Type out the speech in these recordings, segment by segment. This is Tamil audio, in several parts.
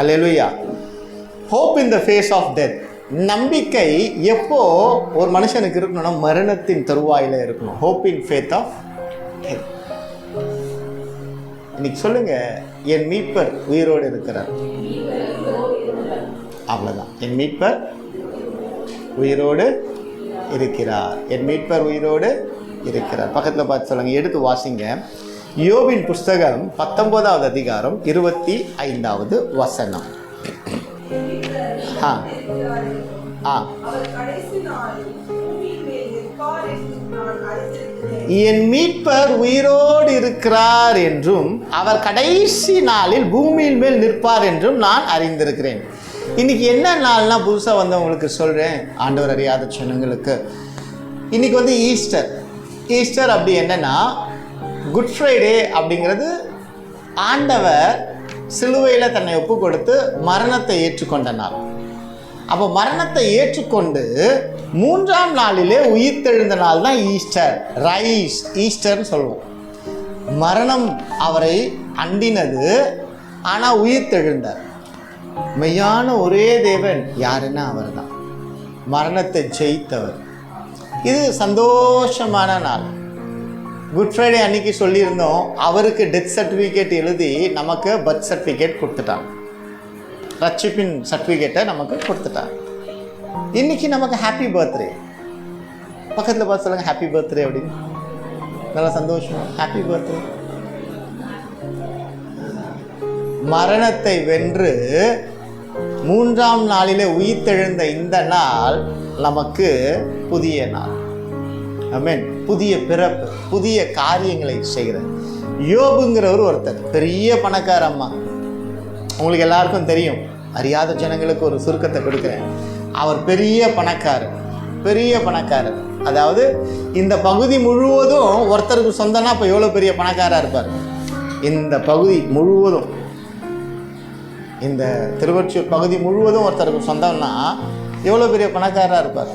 Hallelujah. Hope in the face of death. நம்பிக்கை எப்போ ஒரு மனுஷனுக்கு இருக்கணும்னா மரணத்தின் தருவாயில் இருக்கணும். Hope in faith of death. இன்னைக்கு சொல்லுங்க, என் மீட்பர் உயிரோடு இருக்கிறார். அவ்வளோதான். என் மீட்பர் உயிரோடு இருக்கிறார். என் மீட்பர் உயிரோடு இருக்கிறார். பக்கத்தில் பார்த்து சொல்லுங்க, எடுத்து வாசிங்க. யோபின் புஸ்தகம் 19வது அதிகாரம் 25வது வசனம். என் மீட்பர் உயிரோடு இருக்கிறார் என்றும் அவர் கடைசி நாளில் பூமியின் மேல் நிற்பார் என்றும் நான் அறிந்திருக்கிறேன். இன்னைக்கு என்ன நாள்னா புதுசாக வந்தவங்களுக்கு சொல்கிறேன், ஆண்டவர் அறியாத ஜனங்களுக்கு. இன்னைக்கு வந்து ஈஸ்டர். ஈஸ்டர் அப்படி என்னன்னா, குட் ஃப்ரைடே அப்படிங்கிறது ஆண்டவர் சிலுவையில் தன்னை ஒப்பு கொடுத்து மரணத்தை ஏற்றுக்கொண்ட நாள். அப்போ மரணத்தை ஏற்றுக்கொண்டு 3ஆம் நாளிலே உயிர்த்தெழுந்த நாள் தான் ஈஸ்டர். ரைஸ் ஈஸ்டர்னு சொல்லுவோம். மரணம் அவரை அண்டினது, ஆனால் உயிர்த்தெழுந்தார். மெய்யான ஒரே தேவன் யாருன்னா அவர் தான், மரணத்தை ஜெயித்தவர். இது சந்தோஷமான நாள். குட் ஃப்ரைடே அன்னைக்கு சொல்லியிருந்தோம், அவருக்கு டெத் சர்டிஃபிகேட் எழுதி நமக்கு பர்த் சர்டிஃபிகேட் கொடுத்துட்டாங்க. ரட்சிப்பின் சர்டிஃபிகேட்டை நமக்கு கொடுத்துட்டாங்க. இன்னைக்கு நமக்கு ஹாப்பி பர்த்டே. பக்கத்தில் பார்த்து சொல்லுங்க, ஹாப்பி பர்த்டே அப்படின்னு. நல்லா சந்தோஷம். Happy birthday. மரணத்தை வென்று 3ஆம் நாளிலே உயிர்த்தெழுந்த இந்த நாள் நமக்கு புதிய நாள். ஆமென். புதிய பிறப்பு, புதிய காரியங்களை செய்கிறார். யோபுங்கிறவர் ஒருத்தர் பெரிய பணக்கார அம்மா. உங்களுக்கு எல்லாருக்கும் தெரியும். அறியாத ஜனங்களுக்கு ஒரு சுருக்கத்தை கொடுக்குறேன். அவர் பெரிய பணக்காரர், பெரிய பணக்காரர். அதாவது இந்த பகுதி முழுவதும் ஒருத்தருக்கு சொந்தம்னா இப்போ எவ்வளோ பெரிய பணக்காராக இருப்பார். இந்த பகுதி முழுவதும், இந்த திருவொற்றியூர் பகுதி முழுவதும் ஒருத்தருக்கு சொந்தம்னா எவ்வளோ பெரிய பணக்காரராக இருப்பார்.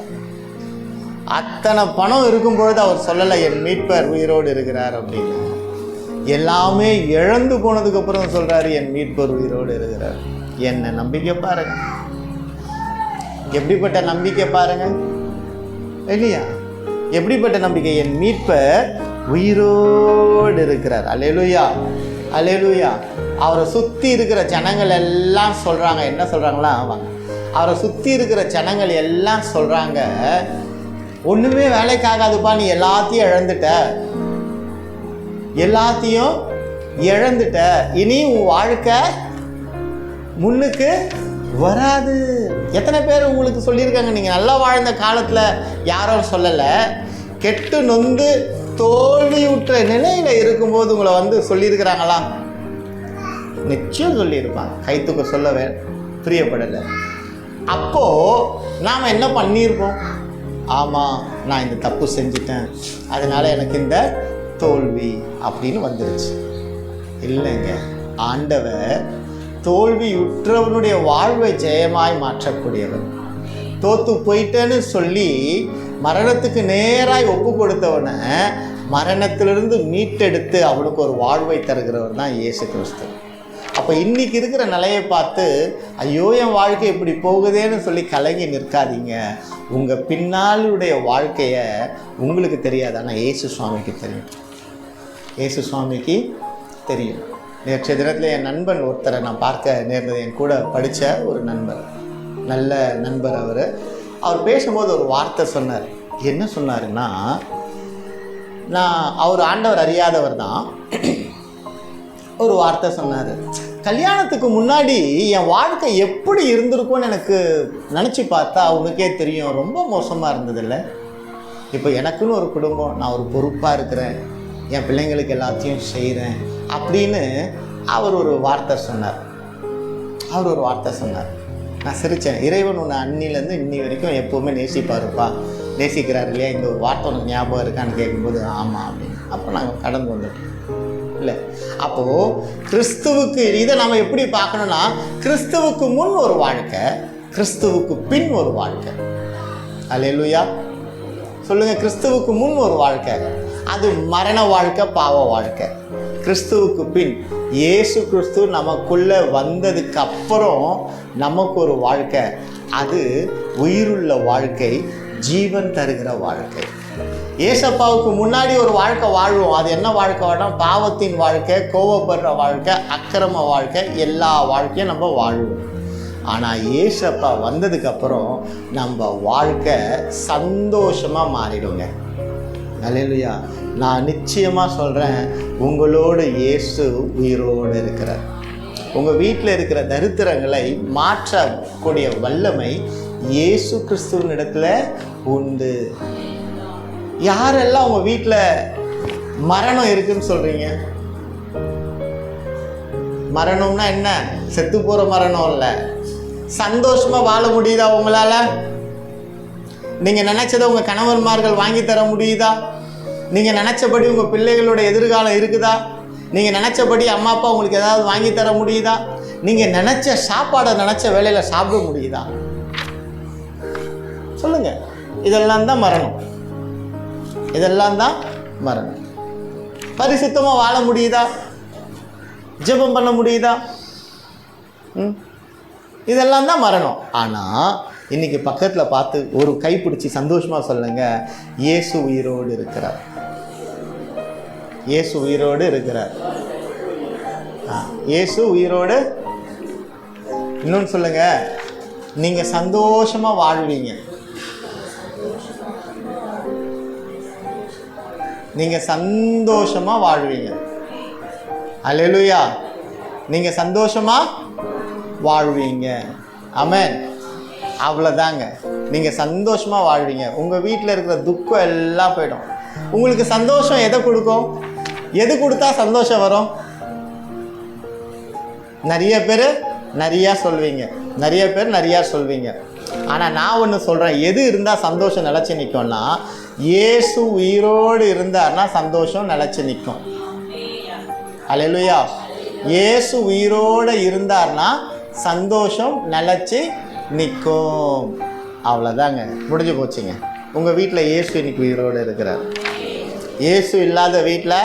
அத்தனை பணம் இருக்கும்பொழுது அவர் சொல்லலை என் மீட்பர் உயிரோடு இருக்கிறார் அப்படின்னு. எல்லாமே இழந்து போனதுக்கப்புறம் சொல்கிறாரு என் மீட்பர் உயிரோடு இருக்கிறார். என்ன நம்பிக்கை பாருங்க, எப்படிப்பட்ட நம்பிக்கை பாருங்க இல்லையா? எப்படிப்பட்ட நம்பிக்கை? என் மீட்பர் உயிரோடு இருக்கிறார். அல்லேலூயா, அல்லேலூயா. அவரை சுற்றி இருக்கிற ஜனங்கள் எல்லாம் சொல்கிறாங்க. என்ன சொல்கிறாங்களா? ஆமாங்க, அவரை சுற்றி இருக்கிற ஜனங்கள் எல்லாம் சொல்கிறாங்க, ஒன்றுமே வேலைக்காகாதுப்பா, நீ எல்லாத்தையும் இழந்துட்ட, எல்லாத்தையும் இழந்துட்ட, இனி உன் வாழ்க்கை முன்னுக்கு வராது. எத்தனை பேர் உங்களுக்கு சொல்லியிருக்காங்க? நீங்கள் நல்லா வாழ்ந்த காலத்தில் யாரும் சொல்லலை, கெட்டு நொந்து தோல்வியுற்ற நிலையில் இருக்கும்போது உங்களை வந்து சொல்லியிருக்கிறாங்களா? நிச்சயம் சொல்லியிருப்பாங்க. கைத்துக்க சொல்லவே பிரியப்படலை. அப்போது நாம் என்ன பண்ணியிருப்போம்? ஆமாம், நான் இந்த தப்பு செஞ்சிட்டேன், அதனால் எனக்கு இந்த தோல்வி அப்படின்னு வந்துருச்சு. இல்லைங்க, ஆண்டவர் தோல்வியுற்றவனுடைய வாழ்வை ஜெயமாய் மாற்றக்கூடியவர். தோத்து போயிட்டேன்னு சொல்லி மரணத்துக்கு நேராய் ஒப்பு கொடுத்தவனை மரணத்திலிருந்து மீட்டெடுத்து அவனுக்கு ஒரு வாழ்வை தருகிறவர் தான் இயேசு கிறிஸ்து. அப்போ இன்றைக்கி இருக்கிற நிலையை பார்த்து ஐயோ என் வாழ்க்கை இப்படி போகுதேன்னு சொல்லி கலங்கி நிற்காதீங்க. உங்கள் பின்னாளுடைய வாழ்க்கையை உங்களுக்கு தெரியாது, ஆனால் இயேசு சுவாமிக்கு தெரியும். இயேசு சுவாமிக்கு தெரியும். நேற்றைய தினத்தில் என் நண்பன் ஒருத்தரை நான் பார்க்க நேர்ந்தது. என் கூட படித்த ஒரு நண்பர், நல்ல நண்பர். அவர் பேசும்போது ஒரு வார்த்தை சொன்னார். என்ன சொன்னாருன்னா, அவர் ஆண்டவர் அறியாதவர் தான். ஒரு வார்த்தை சொன்னார், கல்யாணத்துக்கு முன்னாடி என் வாழ்க்கை எப்படி இருந்திருக்கும்னு எனக்கு நினச்சி பார்த்தா அவனுக்கே தெரியும், ரொம்ப மோசமாக இருந்ததில்ல. இப்போ எனக்குன்னு ஒரு குடும்பம், நான் ஒரு பொறுப்பாக இருக்கிறேன், என் பிள்ளைங்களுக்கு எல்லாத்தையும் செய்கிறேன் அப்படின்னு அவர் ஒரு வார்த்தை சொன்னார். நான் சிரித்தேன். இறைவன் உன்னை அன்னிலேருந்து இன்னி வரைக்கும் எப்போவுமே நேசிப்பாருப்பா, நேசிக்கிறார் இல்லையா, இந்த ஒரு வார்த்தை உனக்கு ஞாபகம் இருக்கான்னு கேட்கும்போது ஆமாம் அப்படின்னு. அப்போ நாங்கள் கடந்து வந்துட்டோம் இல்லை. அப்போது கிறிஸ்துவுக்கு இதை நம்ம எப்படி பார்க்கணுன்னா, கிறிஸ்துவுக்கு முன் ஒரு வாழ்க்கை, கிறிஸ்துவுக்கு பின் ஒரு வாழ்க்கை. அல்லேலூயா சொல்லுங்கள். கிறிஸ்துவுக்கு முன் ஒரு வாழ்க்கை, அது மரண வாழ்க்கை, பாவ வாழ்க்கை. கிறிஸ்துவுக்கு பின் இயேசு கிறிஸ்து நமக்குள்ள வந்ததுக்கு அப்புறம் நமக்கு ஒரு வாழ்க்கை, அது உயிருள்ள வாழ்க்கை, ஜீவன் தருகிற வாழ்க்கை. ஏசப்பாவுக்கு முன்னாடி ஒரு வாழ்க்கை வாழ்வோம். அது என்ன வாழ்க்கை வாழ்றோம்? பாவத்தின் வாழ்க்கை, கோபப்படுற வாழ்க்கை, அக்கிரம வாழ்க்கை, எல்லா வாழ்க்கையும் நம்ம வாழ்வோம். ஆனால் ஏசப்பா வந்ததுக்கப்புறம் நம்ம வாழ்க்கை சந்தோஷமாக மாறிடுங்க. அல்லேலூயா. நான் நிச்சயமாக சொல்கிறேன், உங்களோடு இயேசு உயிரோடு இருக்கிறார். உங்கள் வீட்டில் இருக்கிற தரித்திரங்களை மாற்றக்கூடிய வல்லமை இயேசு கிறிஸ்துவின் இடத்துல உண்டு. யாரெல்லாம் உங்கள் வீட்டில் மரணம் இருக்குன்னு சொல்கிறீங்க? மரணம்னா என்ன? செத்து போகிற மரணம் இல்லை. சந்தோஷமாக வாழ முடியுதா உங்களால்? நீங்கள் நினச்சதை உங்கள் கணவன்மார்கள் வாங்கி தர முடியுதா? நீங்கள் நினச்சபடி உங்கள் பிள்ளைகளோட எதிர்காலம் இருக்குதா? நீங்கள் நினச்சபடி அம்மா அப்பா உங்களுக்கு ஏதாவது வாங்கி தர முடியுதா? நீங்கள் நினச்ச சாப்பாடை நினச்ச வேலையில் சாப்பிட முடியுதா? சொல்லுங்கள். இதெல்லாம் தான் மரணம். இதெல்லாம் தான் மரணம். பரிசுத்தமாக வாழ முடியுதா? ஜெபம் பண்ண முடியுதா? இதெல்லாம் தான் மரணம். ஆனால் இன்னைக்கு பக்கத்தில் பார்த்து ஒரு கைப்பிடிச்சி சந்தோஷமாக சொல்லுங்க, இயேசு உயிரோடு இருக்கிறார். இயேசு உயிரோடு இருக்கிறார். இயேசு உயிரோடு. இன்னொன்று சொல்லுங்க, நீங்கள் சந்தோஷமாக வாழ்வீங்க. நீங்கள் சந்தோஷமாக வாழ்வீங்க. அல்லேலூயா. நீங்கள் சந்தோஷமாக வாழ்வீங்க. ஆமென். அவ்வளோதாங்க. நீங்கள் சந்தோஷமாக வாழ்வீங்க. உங்கள் வீட்டில் இருக்கிற துக்கம் எல்லாம் போயிடும். உங்களுக்கு சந்தோஷம் எதை கொடுக்கும்? எது கொடுத்தா சந்தோஷம் வரும்? நிறைய பேர் நிறையா சொல்வீங்க, நிறைய பேர் நிறையா சொல்வீங்க. ஆனால் நான் ஒன்று சொல்கிறேன், எது இருந்தால் சந்தோஷம் நிலச்சி நிற்கும்னா, இயேசு உயிரோடு இருந்தார்னா சந்தோஷம் நிலச்சி நிற்கும். அல்லேலூயா. இயேசு உயிரோடு இருந்தார்னா சந்தோஷம் நிலச்சி நிற்கும். அவ்வளோதாங்க, முடிஞ்சு போச்சுங்க. உங்கள் வீட்டில் இயேசு இன்னைக்கு உயிரோடு இருக்கிறார். இயேசு இல்லாத வீட்டில்,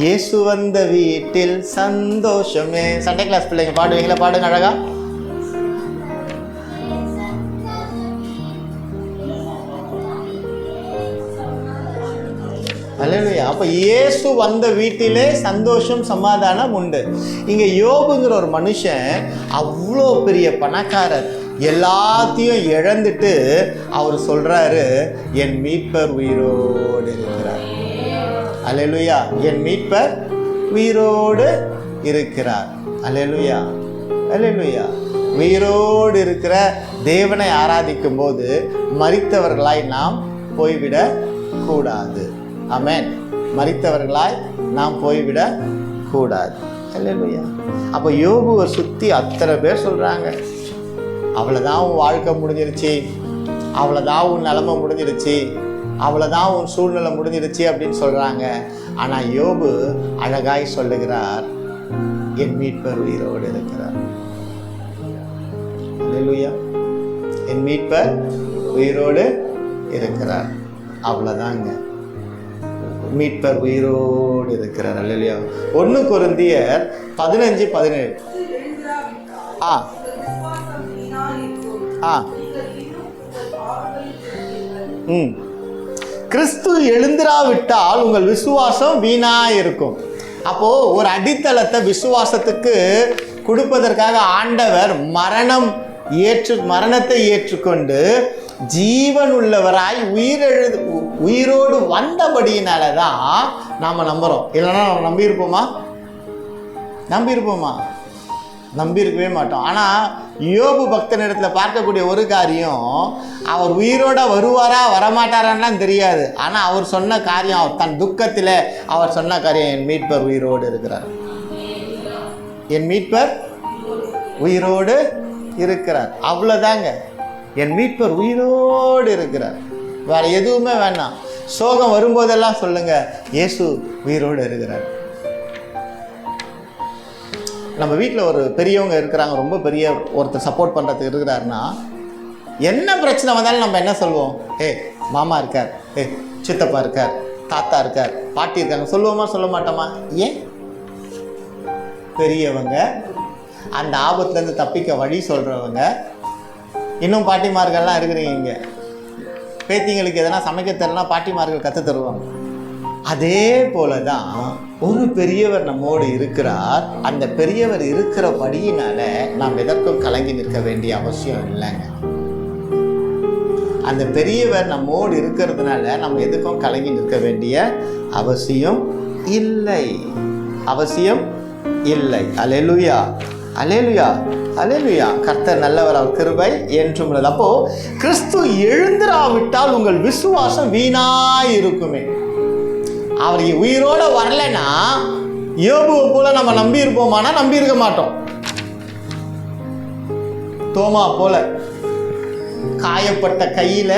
இயேசு வந்த வீட்டில் சந்தோஷமே. சண்டே கிளாஸ் பிள்ளைங்க பாடுவீங்களா? பாடுங்க அழகா. அல்லேலூயா. அப்போ இயேசு வந்த வீட்டிலே சந்தோஷம் சமாதானம் உண்டு. இங்கே யோபுங்கிற ஒரு மனுஷன் அவ்வளோ பெரிய பணக்காரர், எல்லாத்தையும் இழந்துட்டு அவர் சொல்கிறாரு, என் மீட்பர் உயிரோடு இருக்கிறார். அல்லேலூயா. என் மீட்பர் உயிரோடு இருக்கிறார். அல்லேலூயா. அல்லேலூயா. உயிரோடு இருக்கிற தேவனை ஆராதிக்கும் போது மரித்தவர்களாய் நாம் போய்விட கூடாது. ஆமென். மரித்தவர்களாய் நாம் போய்விட கூடாது. அல்லேலூயா. அப்போ யோபுவை சுற்றி அத்தனை பேர் சொல்கிறாங்க, அவ்வளோதான் உன் வாழ்க்கை முடிஞ்சிருச்சு, அவ்வளோதான் உன் நிலைமை முடிஞ்சிருச்சு, அவ்வளோதான் உன் சூழ்நிலை முடிஞ்சிருச்சு அப்படின்னு சொல்கிறாங்க. ஆனால் யோபு அழகாய் சொல்லுகிறார், என் மீட்பர் உயிரோடு இருக்கிறார். அல்லேலூயா. என் மீட்பர் உயிரோடு இருக்கிறார். அவ்வளோதாங்க, மீட்பர் உயிரோடு இருக்கிறார். அல்லேலூயா. 1 கொரிந்தியர் 15:17. கிறிஸ்து எழுந்திராவிட்டால் உங்கள் விசுவாசம் வீணாக இருக்கும். அப்போது ஒரு அடித்தளத்தை விசுவாசத்துக்கு கொடுப்பதற்காக ஆண்டவர் மரணத்தை ஏற்றுக்கொண்டு ஜீவன் உள்ளவராய் உயிரோடு வந்தபடியினால தான் நாம் நம்புகிறோம். இல்லைன்னா நம்ம நம்பியிருப்போமா? நம்பியிருக்கவே மாட்டோம். ஆனால் யோபு பக்தனிடத்தில் பார்க்கக்கூடிய ஒரு காரியம், அவர் உயிரோட வருவாரா வரமாட்டாரான்லாம் தெரியாது. ஆனால் அவர் சொன்ன காரியம், அவர் தன் துக்கத்தில் அவர் சொன்ன காரியம், என் மீட்பர் உயிரோடு இருக்கிறார். என் மீட்பர் உயிரோடு இருக்கிறார். அவ்வளோதாங்க. என் மீட்பர் உயிரோடு இருக்கிறார். வேறு எதுவுமே வேணாம். சோகம் வரும்போதெல்லாம் சொல்லுங்க, இயேசு உயிரோடு இருக்கிறார். நம்ம வீட்டில் ஒரு பெரியவங்க இருக்கிறாங்க, ரொம்ப பெரிய ஒருத்தர் சப்போர்ட் பண்ணுறதுக்கு இருக்கிறாருன்னா, என்ன பிரச்சனை வந்தாலும் நம்ம என்ன சொல்லுவோம்? மாமா இருக்கார், சித்தப்பா இருக்கார், தாத்தா இருக்கார், பாட்டி இருக்காங்க, சொல்லுவோமா சொல்ல மாட்டோமா? ஏன்? பெரியவங்க, அந்த ஆபத்துலேருந்து தப்பிக்க வழி சொல்கிறவங்க. இன்னும் பாட்டிமார்கள்லாம் இருக்கிறீங்க இங்கே. பேத்திங்களுக்கு எதனா சமைக்க தெரியலனா பாட்டிமார்கள் கற்று தருவாங்க. அதே போல தான் ஒரு பெரியவர் நம்மோடு இருக்கிறார். அந்த பெரியவர் இருக்கிறபடியினால நாம் எதற்கும் கலங்கி நிற்க வேண்டிய அவசியம் இல்லைங்க. அந்த பெரியவர் நம்மோடு இருக்கிறதுனால நம்ம எதுக்கும் கலங்கி நிற்க வேண்டிய அவசியம் இல்லை, அவசியம் இல்லை. அல்லேலூயா, அல்லேலூயா, அல்லேலூயா. கர்த்தர் நல்லவர், அவர் கிருபை என்றும் உள்ளது. அப்போ கிறிஸ்து எழுந்திராவிட்டால் உங்கள் விசுவாசம் வீணாய் இருக்குமே. அவர் உயிரோட வரலைன்னா யோபுவை போல நம்ம நம்பி இருப்போமானா நம்பி இருக்க மாட்டோம். தோமா போல காயப்பட்ட கையில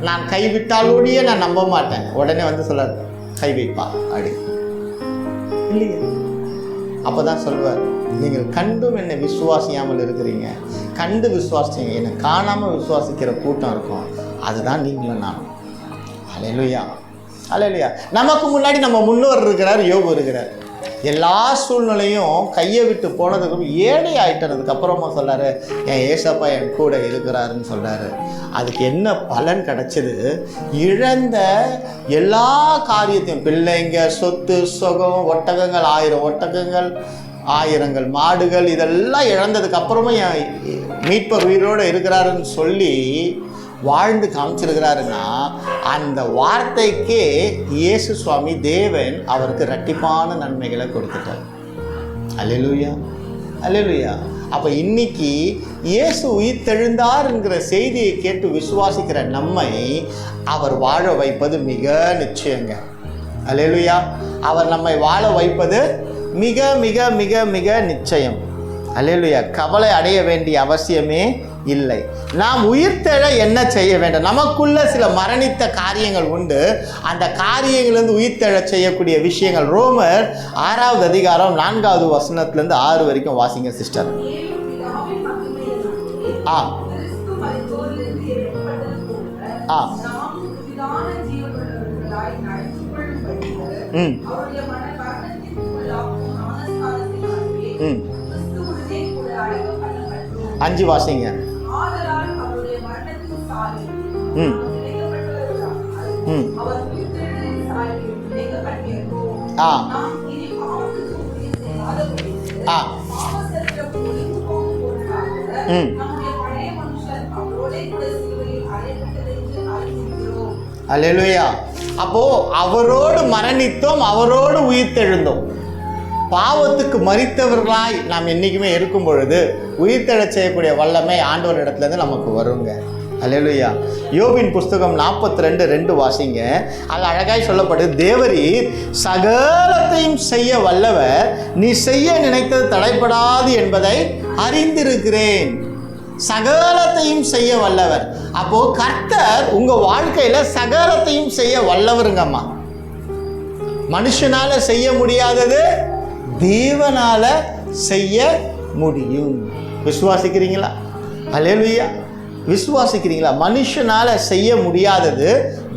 நான் கைவிட்டாலோடியே நான் நம்ப மாட்டேன், உடனே வந்து சொல்லார் கை வைப்பா அப்படி இல்லையா? அப்பதான் சொல்வார், நீங்கள் கண்டும் என்னை விசுவாசியாமல் இருக்கிறீங்க, கண்டு விசுவாசிங்க, என்னை காணாம விசுவாசிக்கிற கூட்டம் இருக்கும், அதுதான் நீங்களும் நானும். அல்லேலூயா, அல்லேலூயா. நமக்கு முன்னாடி நம்ம முன்னோர் இருக்கிறார், யோபு இருக்கிறார். எல்லா சூழ்நிலையும் கையை விட்டு போனதுக்கு ஏழை ஆயிட்டதுக்கு அப்புறமா சொல்றாரு, என் ஏசப்பா என் கூட இருக்கிறாருன்னு சொல்றாரு. அதுக்கு என்ன பலன் கிடைச்சது? இழந்த எல்லா காரியத்தையும், பிள்ளைங்க, சொத்து, சுகம், ஒட்டகங்கள், 1000 ஒட்டகங்கள், 1000 மாடுகள், இதெல்லாம் இழந்ததுக்கு அப்புறமா என் மீட்பர் உயிரோடு இருக்கிறாருன்னு சொல்லி வாழ்ந்து காமிச்சிருக்கிறாருன்னா, அந்த வார்த்தைக்கே இயேசு சுவாமி தேவன் அவருக்கு இரட்டிப்பான நன்மைகளை கொடுத்துட்டார். அல்லேலூயா, அல்லேலூயா. அப்போ இன்னைக்கு இயேசு உயிர்த்தெழுந்தார் என்கிற செய்தியை கேட்டு விசுவாசிக்கிற நம்மை அவர் வாழ வைப்பது மிக நிச்சயங்க. அல்லேலூயா. அவர் நம்மை வாழ வைப்பது மிக மிக மிக மிக நிச்சயம். அல்லேலூயா. கவலை அடைய வேண்டிய அவசியமே இல்லை. நாம் உயிர்த்தெழ என்ன செய்ய வேண்டும்? நமக்குள்ள சில மரணித்த காரியங்கள் உண்டு. அந்த காரியங்களிலிருந்து உயிர்த்தெழ செய்யக்கூடிய விஷயங்கள் ரோமர் 6வது அதிகாரம் 4வது வசனத்திலிருந்து 6 வரைக்கும் வாசிங்க சிஸ்டர். அஞ்சு வாசிங்க. அல்லேலூயா. அப்போ அவரோடு மரணித்தோம், அவரோடு உயிர்த்தெழுந்தோம். பாவத்துக்கு மரித்தவர்களாய் நாம் என்றைக்குமே இருக்கும் பொழுது உயிர்த்தெழச் செய்யக்கூடிய வல்லமை ஆண்டவரிடத்துலேருந்து நமக்கு வருங்க. அல்லேலூயா. யோபின் புஸ்தகம் 42:2 வாசிங்க. அது அழகாய் சொல்லப்படுது, தேவரீர் சகலத்தையும் செய்ய வல்லவர், நீ செய்ய நினைத்தது தடைப்படாது என்பதை அறிந்திருக்கிறேன். சகலத்தையும் செய்ய வல்லவர். அப்போ கர்த்தர் உங்க வாழ்க்கையில சகலத்தையும் செய்ய வல்லவருங்கம்மா. மனுஷனால செய்ய முடியாதது தேவனால செய்ய முடியும். விசுவாசிக்கிறீங்களா? அல்லேலூயா. விசுவாசிக்கிறீங்களா? மனுஷனால செய்ய முடியாதது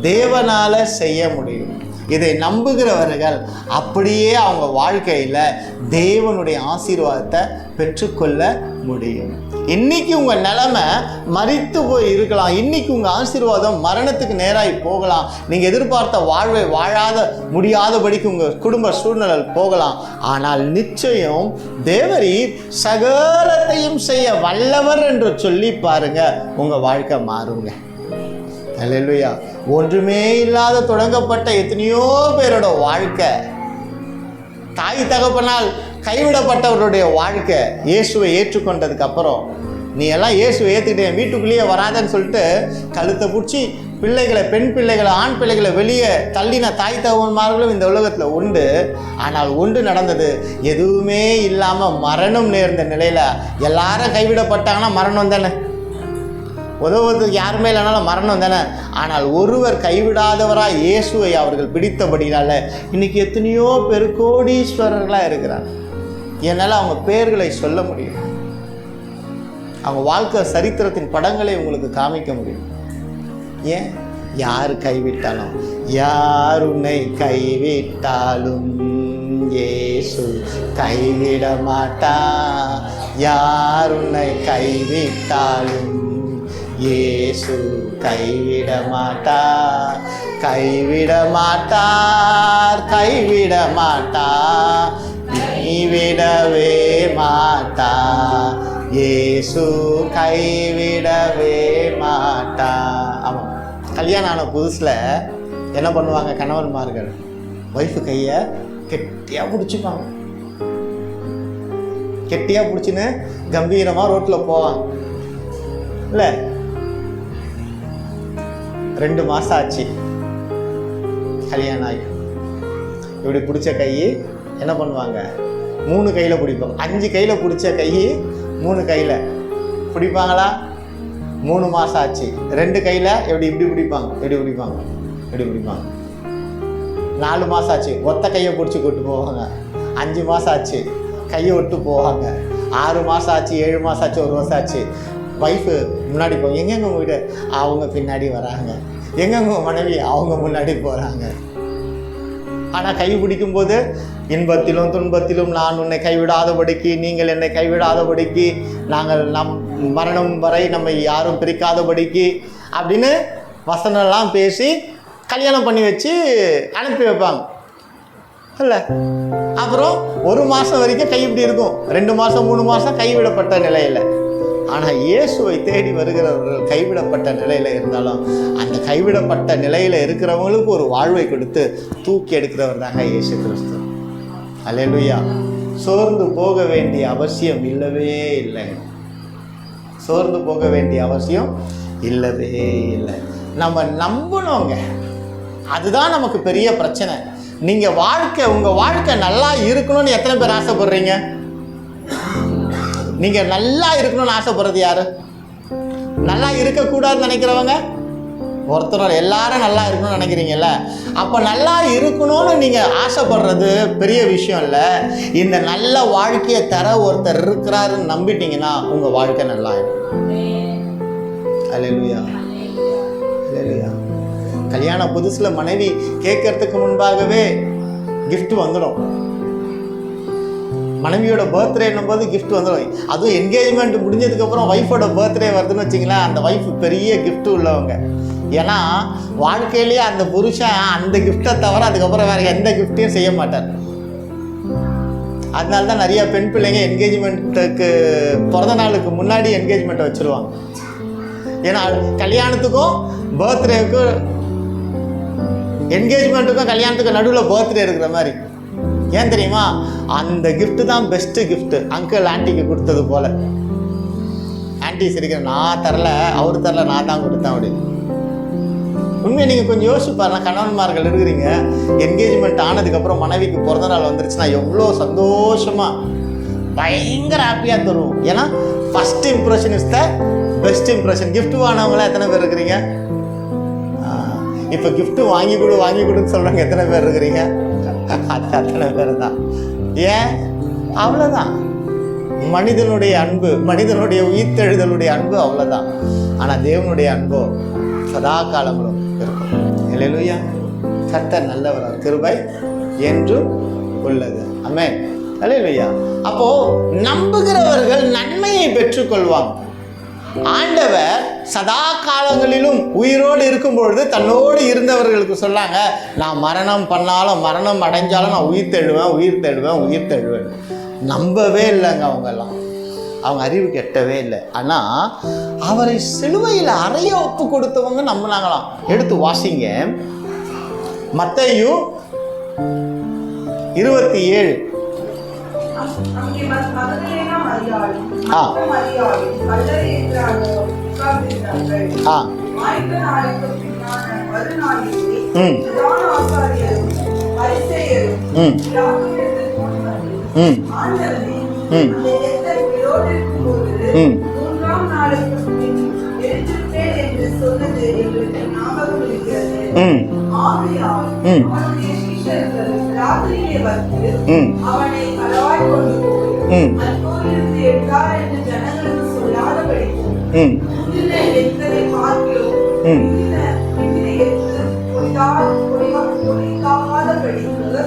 தேவனால செய்ய முடியும். இதை நம்புகிறவர்கள் அப்படியே அவங்க வாழ்க்கையில தேவனுடைய ஆசீர்வாதத்தை பெற்றுக்கொள்ள முடியும். இன்னைக்கு உங்க நிலைமை மரித்து போய் இருக்கலாம், இன்னைக்கு உங்க ஆசீர்வாதம் மரணத்துக்கு நேராகி போகலாம், நீங்க எதிர்பார்த்த வாழ்வை வாழாத முடியாதபடிக்கு உங்க குடும்ப சூழ்நிலை போகலாம். ஆனால் நிச்சயம் தேவரீர் சகலத்தையும் செய்ய வல்லவர் என்று சொல்லி பாருங்க, உங்க வாழ்க்கை மாறுங்க. அல்லேலூயா. ஒன்றுமே இல்லாத தொடங்கப்பட்ட எத்தனையோ பேரோட வாழ்க்கை, தாய் தகப்பனால் கைவிடப்பட்டவருடைய வாழ்க்கை, இயேசுவை ஏற்றுக்கொண்டதுக்கு அப்புறம் நீ எல்லாம் இயேசுவை ஏற்றுக்கிட்டேன் வீட்டுக்குள்ளேயே வராதன்னு சொல்லிட்டு கழுத்தை பிடிச்சி பிள்ளைகளை, பெண் பிள்ளைகளை, ஆண் பிள்ளைகளை வெளியே தள்ளின தாய் தகவன்மார்களும் இந்த உலகத்தில் உண்டு. ஆனால் ஒன்று நடந்தது, எதுவுமே இல்லாமல் மரணம் நேர்ந்த நிலையில். எல்லாரும் கைவிடப்பட்டாங்கன்னா மரணம் தானே, உதவுவதற்கு யாருமே இல்லைனாலும் மரணம் தானே. ஆனால் ஒருவர் கைவிடாதவராக இயேசுவை அவர்கள் பிடித்தபடினால இன்னைக்கு எத்தனையோ பேர் கோடீஸ்வரர்களாக இருக்கிறாங்க. என்னால் அவங்க பேர்களை சொல்ல முடியும், அவங்க வாழ்க்கை சரித்திரத்தின் படங்களை உங்களுக்கு காமிக்க முடியும். ஏன்? யார் கைவிட்டாலும், யார் உன்னை கைவிட்டாலும் இயேசு கைவிட மாட்டார். யார் உன்னை கைவிட்டாலும் இயேசு கைவிட மாட்டார். கைவிட மாட்டார், கைவிட மாட்டார், கைவிடவே மாட்டார். இயேசு கைவிடவே மாட்டார். ஆமாம், கல்யாணம் ஆன புதுசில் என்ன பண்ணுவாங்க கணவன்மார்கள்? ஒய்ஃபு கையை கெட்டியாக பிடிச்சிப்பாங்க. கெட்டியாக பிடிச்சின்னு கம்பீரமாக ரோட்டில் போவாங்க. இல்லை, 2 மாதம் ஆச்சு கல்யாணம் ஆகி. இப்படி பிடிச்ச கை என்ன பண்ணுவாங்க? 3 கையில் பிடிப்பாங்க. 5 கையில் பிடிச்ச கை 3 கையில் பிடிப்பாங்களா? 3 மாதம் ஆச்சு. 2 கையில் எப்படி இப்படி பிடிப்பாங்க, எப்படி பிடிப்பாங்க, எப்படி பிடிப்பாங்க. 4 மாதம் ஆச்சு, ஒத்த கையை பிடிச்சி கூட்டு போவாங்க. 5 மாதம் ஆச்சு, கையை விட்டு போவாங்க. 6 மாதம் ஆச்சு, 7 மாதம் ஆச்சு, 1 வருஷம் ஆச்சு. ஒய்ஃபு முன்னாடி போவாங்க. எங்கெங்க உங்கள் வீடு? அவங்க பின்னாடி வராங்க. எங்கெங்க மனைவி? அவங்க முன்னாடி போகிறாங்க. ஆனால் கை பிடிக்கும்போது இன்பத்திலும் துன்பத்திலும் நான் உன்னை கைவிடாதபடிக்கு, நீங்கள் என்னை கைவிடாதபடிக்கு, நாங்கள் மரணம் வரை நம்மை யாரும் பிரிக்காதபடிக்கு அப்படின்னு வசனம்லாம் பேசி கல்யாணம் பண்ணி வச்சு அனுப்பி வைப்பாங்க. இல்லை, அப்புறம் 1 மாதம் வரைக்கும் கை இப்படி இருக்கும். 2 மாதம் 3 மாதம் கைவிடப்பட்ட நிலையில். ஆனால் இயேசுவை தேடி வருகிறவர்கள் கைவிடப்பட்ட நிலையில் இருந்தாலும் அந்த கைவிடப்பட்ட நிலையில் இருக்கிறவங்களுக்கு ஒரு வாழ்வை கொடுத்து தூக்கி எடுக்கிறவர் தாங்க இயேசு கிறிஸ்து. அல்லேலூயா. சோர்ந்து போக வேண்டிய அவசியம் இல்லவே இல்லை. சோர்ந்து போக வேண்டிய அவசியம் இல்லவே இல்லை. நம்ம நம்பணுங்க. அதுதான் நமக்கு பெரிய பிரச்சனை. நீங்கள் உங்கள் வாழ்க்கை நல்லா இருக்கணும்னு எத்தனை பேர் ஆசைப்படுறீங்க? நீங்கள் நல்லா இருக்கணும்னு ஆசைப்படுறது யாரு? நல்லா இருக்கக்கூடாதுன்னு நினைக்கிறவங்க ஒருத்தர். எல்லாரும் நல்லா இருக்கணும்னு நினைக்கிறீங்கல்ல, அப்போ நல்லா இருக்கணும்னு நீங்கள் ஆசைப்படுறது பெரிய விஷயம் இல்லை. இந்த நல்ல வாழ்க்கையை தர ஒருத்தர் இருக்கிறாருன்னு நம்பிட்டீங்கன்னா உங்கள் வாழ்க்கை நல்லா இருக்கும். அல்லேலூயா, அல்லேலூயா. கல்யாண புதுசில் மனைவி கேட்கறதுக்கு முன்பாகவே கிஃப்ட் வந்துடும். மனைவியோட பர்த்டே என்னும்போது கிஃப்ட் வந்துடும். அதுவும் என்கேஜ்மெண்ட் முடிஞ்சதுக்கப்புறம் ஒய்ஃபோட பர்த்டே வருதுன்னு வச்சிங்களேன், அந்த ஒய்ஃப் பெரிய கிஃப்ட் உள்ளவங்க. ஏன்னா வாழ்க்கையிலேயே அந்த புருஷன் அந்த கிஃப்டை தவிர அதுக்கப்புறம் வேறு எந்த கிஃப்டையும் செய்ய மாட்டார். அதனால தான் நிறைய பெண் பிள்ளைங்க என்கேஜ்மெண்ட்டுக்கு பிறந்த நாளுக்கு முன்னாடி என்கேஜ்மெண்ட்டை வச்சுருவாங்க. ஏன்னா கல்யாணத்துக்கும் பர்த்டேவுக்கும், என்கேஜ்மெண்ட்டுக்கும் கல்யாணத்துக்கும் நடுவில் பர்த்டே இருக்கிற மாதிரி. ஏன் தெரியுமா? அந்த கிஃப்ட்டு தான் பெஸ்ட்டு கிஃப்ட்டு. அங்கிள் ஆன்ட்டிக்கு கொடுத்தது போல். ஆன்ட்டி சிரிக்கிற, நான் தரல, அவர் தரல, நான் தான் கொடுத்தேன் அப்படி. உண்மையை நீங்கள் கொஞ்சம் யோசிச்சு பாருங்க. கணவன்மார்கள் இருக்கிறீங்க, என்கேஜ்மெண்ட் ஆனதுக்கப்புறம் மனைவிக்கு பிறந்த நாள் வந்துருச்சுன்னா எவ்வளோ சந்தோஷமாக பயங்கர ஹாப்பியாக தருவோம். ஏன்னா first impression is the best impression. Gift வாங்கினவங்களாம் எத்தனை பேர் இருக்கிறீங்க? இப்போ கிஃப்ட்டு வாங்கி கொடுன்னு சொல்கிறாங்க. எத்தனை பேர் இருக்கிறீங்க? அத்தனை பேர் தான். ஏன்? அவ்வளோதான். மனிதனுடைய அன்பு, மனிதனுடைய உயிர்த்தெழுதலுடைய அன்பு அவ்வளோதான். ஆனால் தேவனுடைய அன்போ சதா காலங்களும் இருக்கும். அல்லேலூயா. கர்த்தர் நல்லவர், கிருபை என்றும் உள்ளது. ஆமென். அல்லேலூயா. அப்போ நம்புகிறவர்கள் நன்மையை பெற்றுக்கொள்வாங்க. ஆண்டவர் சதா காலங்களிலும் உயிரோடு இருக்கும் பொழுது தன்னோடு இருந்தவர்களுக்கு சொன்னாங்க, நான் மரணம் பண்ணாலும் மரணம் அடைஞ்சாலும் நான் உயிர் தேடுவேன். நம்பவே இல்லைங்க அவங்கெல்லாம். அவங்க அறிவு கெட்டவே இல்லை. ஆனால் அவரை சிலுவையில் அறைய ஒப்பு கொடுத்தவங்க நம்பினாங்களாம். எடுத்து வாசிங்க, மத்தேயு 27.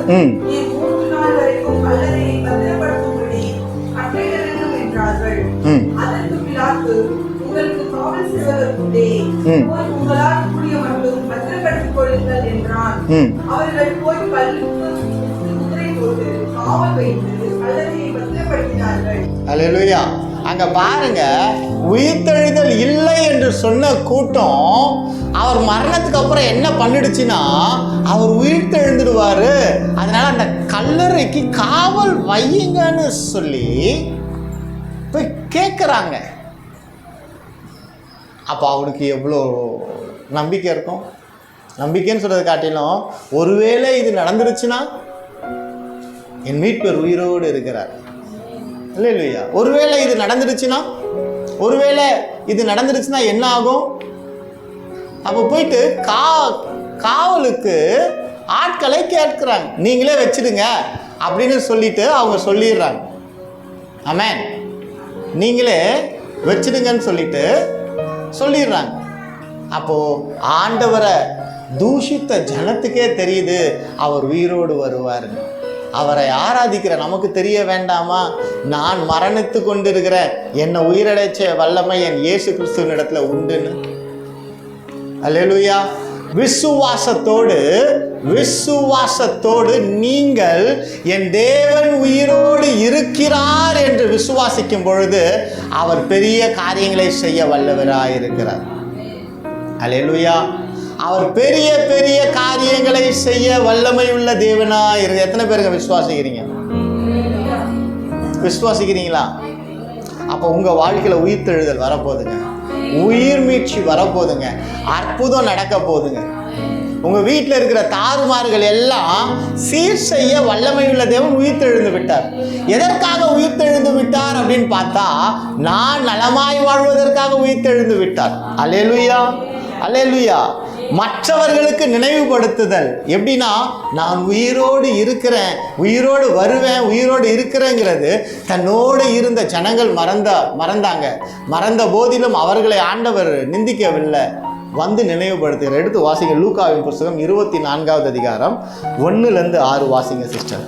நீ 3 நாள் வரைக்கும் கல்லறையை பத்திரப்படுத்தும்படி கட்டளையிட வேண்டும் என்றார்கள். அதற்கு பிலாத்து, உங்களுக்கு காவல் செய்வதற்குள்ளே போய் உங்களால் கூடிய மட்டும் பத்திரப்படுத்திக் கொள்ளுங்கள் என்றான். அவர்கள் போய் கல்லுக்கு முத்திரை போட்டு காவல் வைத்து கல்லறையை பத்திரப்படுத்தினார்கள். அல்லேலூயா. அங்க பாருங்க, உயிர்த்தெழுதல் இல்லை என்று சொன்ன கூட்டம் அவர் மரணத்துக்கு அப்புறம் என்ன பண்ணிடுச்சுன்னா, அவர் உயிர்த்தெழுந்துடுவாரு, அதனால அந்த கல்லறைக்கு காவல் வையுங்கன்னு சொல்லி போய் கேட்குறாங்க. அப்போ அவனுக்கு எவ்வளோ நம்பிக்கை இருக்கும்? நம்பிக்கைன்னு சொல்கிறத காட்டிலும், ஒருவேளை இது நடந்துருச்சுன்னா என் மீட்பர் உயிரோடு இருக்கிறார். இல்லையா? ஒருவேளை இது நடந்துருச்சுன்னா என்ன ஆகும்? அப்போ போயிட்டு காவலுக்கு ஆட்களை கேட்குறாங்க, நீங்களே வச்சிடுங்க அப்படின்னு சொல்லிட்டு அவங்க சொல்லிடுறாங்க. ஆமென். நீங்களே வச்சிடுங்கன்னு சொல்லிடுறாங்க. அப்போது ஆண்டவரை தூஷித்த ஜனத்துக்கே தெரியுது அவர் உயிரோடு வருவாருன்னு. அவரை ஆராதிக்கிற நமக்கு தெரிய வேண்டாமா? நான் மரணித்து கொண்டிருக்கிறேன், என்னை உயிரடைச்ச வல்லமை என் இயேசு கிறிஸ்துவின் இடத்துல உண்டுன்னு. அல்லேலூயா. விசுவாசத்தோடு நீங்கள் என் தேவன் உயிரோடு இருக்கிறார் என்று விசுவாசிக்கும் பொழுது அவர் பெரிய காரியங்களை செய்ய வல்லவராயிருக்கிறார். அல்லேலூயா. அவர் பெரிய பெரிய காரியங்களை செய்ய வல்லமை உள்ள தேவனாய் இருக்கு. எத்தனை பேருங்க விசுவாசிக்கிறீங்களா? அப்போ உங்க வாழ்க்கையில உயிர்த்தெழுதல் வரப்போகுதுங்க, உயிர் மீட்சி வரப்போகுதுங்க, அற்புதம் நடக்க போகுதுங்க. உங்க வீட்டில் இருக்கிற தாறுமாறுகள் எல்லாம் சீர் செய்ய வல்லமை உள்ள தேவன் உயிர்த்தெழுந்து விட்டார். எதற்காக உயிர்த்தெழுந்து விட்டார் அப்படின்னு பார்த்தா, நான் நலமாய் வாழ்வதற்காக உயிர்த்தெழுந்து விட்டார். அல்லேலூயா, அல்லேலூயா. மற்றவர்களுக்கு நினைவுபடுத்துதல் எப்படின்னா, நான் உயிரோடு இருக்கிறேன், உயிரோடு வருவேன், உயிரோடு இருக்கிறேங்கிறது தன்னோடு இருந்த ஜனங்கள் மறந்த போதிலும் அவர்களை ஆண்டவர் நிந்திக்கவில்லை, வந்து நினைவுபடுத்துகிற. எடுத்து வாசிங்க லூக்காவின் புத்தகம் 24வது அதிகாரம் 1-6 வாசிங்க சிஸ்டர்.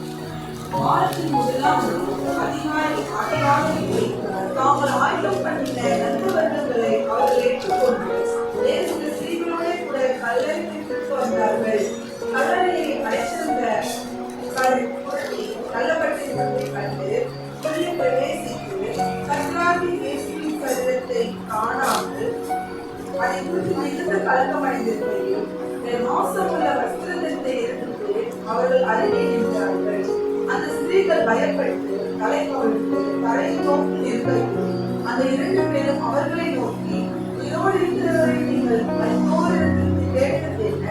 அவர்கள் அருகே நின்றார்கள். அந்த ஸ்திரீகள் பயப்பட்டு தலை கவிழ்த்து தரை நோக்கி நிற்கையில் அந்த 2 பேரும் அவர்களை நோக்கி, இதோடு இருக்கிறவரை நீங்கள் மற்றோரிடத்திற்கு கேட்டது என்ன?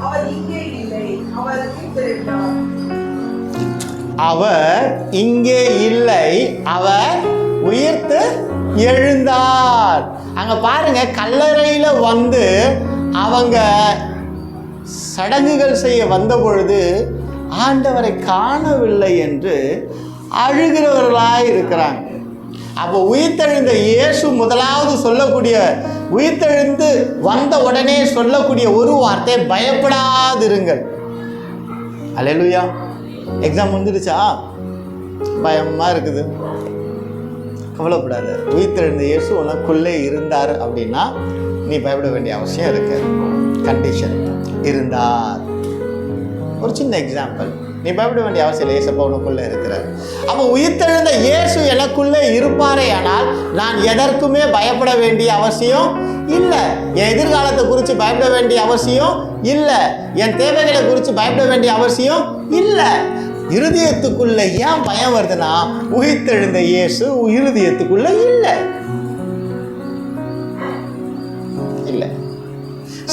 அவர் இங்கே இல்லை, அவர் உயிர்த்தெழுந்தார். அவர் இங்கே இல்லை, அவர் உயிர்த்து எழுந்தார். அங்க பாருங்க, கல்லறையில வந்து அவங்க சடங்குகள் செய்ய வந்த பொழுது ஆண்டவரை காணவில்லை என்று அழுகிறவர்களாய் இருக்கிறாங்க. அப்போ உயிர்த்தெழுந்த இயேசு முதலாவது சொல்லக்கூடிய, உயிர்த்தெழுந்து வந்த உடனே சொல்லக்கூடிய ஒரு வார்த்தை, பயப்படாதிருங்கள். அல்லேலூயா. எக்ஸாம் வந்துடுச்சா? பயமா இருக்குது, கவலைப்படாத. உயிர்த்தெழுந்த இயேசு உனக்குள்ளே இருந்தார் அப்படின்னா நீ பயப்பட வேண்டிய அவசியம் இருக்கு. கண்டிஷன் இருந்தார். ஒரு சின்ன எக்ஸாம்பிள், நீ பயப்பட வேண்டிய அவசியம் இல்லை, இயேசப்பா உனக்குள்ளே இருக்கிறார். அப்போ உயிர்த்தெழுந்த இயேசு எனக்குள்ளே இருப்பாரே ஆனால் நான் எதற்குமே பயப்பட வேண்டிய அவசியம் இல்லை. என் எதிர்காலத்தை குறித்து பயப்பட வேண்டிய அவசியம் இல்லை. என் தேவைகளை குறித்து பயப்பட வேண்டிய அவசியம் இல்லை. இருதயத்துக்குள்ள ஏன் பயம் வருதுன்னா, உயிர்த்தெழுந்த இயேசு இருதயத்துக்குள்ள இல்லை.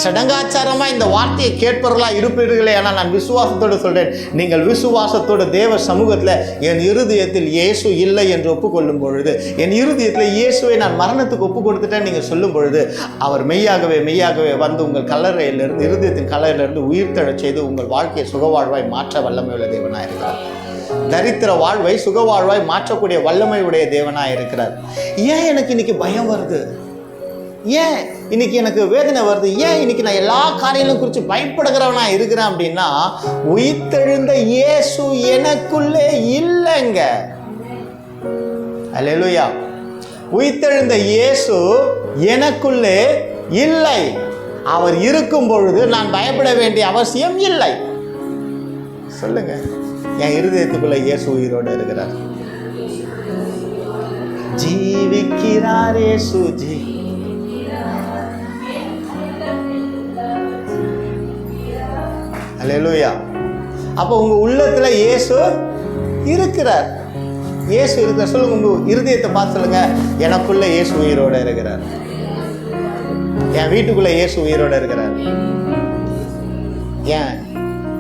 சடங்காச்சாரமா இந்த வார்த்தையை கேட்பவர்களா இருப்பீர்களே, ஆனால் நான் விசுவாசத்தோடு சொல்றேன், நீங்கள் விசுவாசத்தோடு தேவ சமூகத்தில் என் இருதயத்தில் இயேசு இல்லை என்று ஒப்புக்கொள்ளும் பொழுது, என் இருதயத்தில் இயேசுவை நான் மரணத்துக்கு ஒப்பு கொடுத்துட்டேன் நீங்கள் சொல்லும் பொழுது, அவர் மெய்யாகவே வந்து உங்கள் கல்லறையிலிருந்து, இருதயத்தின் கல்லறையிலிருந்து உயிர்த்தெழச் செய்து உங்கள் வாழ்க்கையை சுகவாழ்வாய் மாற்ற வல்லமை உள்ள தேவனாக இருக்கிறார். தரித்திர வாழ்வை சுகவாழ்வாய் மாற்றக்கூடிய வல்லமை உடைய தேவனாக இருக்கிறார். ஏன் எனக்கு இன்னைக்கு பயம் வருது? ஏன் இன்னைக்கு எனக்கு வேதனை வருது, ஏன் இன்னைக்கு நான் எல்லா காரியங்களும் குறித்து பயப்படுகிறவனா இருக்கிறேன் அப்படின்னா, உயிர்த்தெழுந்த இயேசு எனக்குள்ளே இல்லைங்க. அல்லேலூயா. உயிர்த்தெழுந்த இயேசு எனக்குள்ளே இல்லை. அவர் இருக்கும் பொழுது நான் பயப்பட வேண்டிய அவசியம் இல்லை. சொல்லுங்க, என் இருதயத்துக்குள்ள இயேசு உயிரோடு இருக்கிறார். ஜீவிக்கிறார் இயேசு. அல்லேலூயா. அப்போ உங்க உள்ளத்துல இயேசு இருக்கிறார். இயேசு இருக்கிறார். சொல்லுங்க, உங்க இருதயத்தை பார்த்து சொல்லுங்க, எனக்குள்ள இயேசு உயிரோட இருக்கிறார். என் வீட்டுக்குள்ள இயேசு உயிரோட இருக்கிறார். என்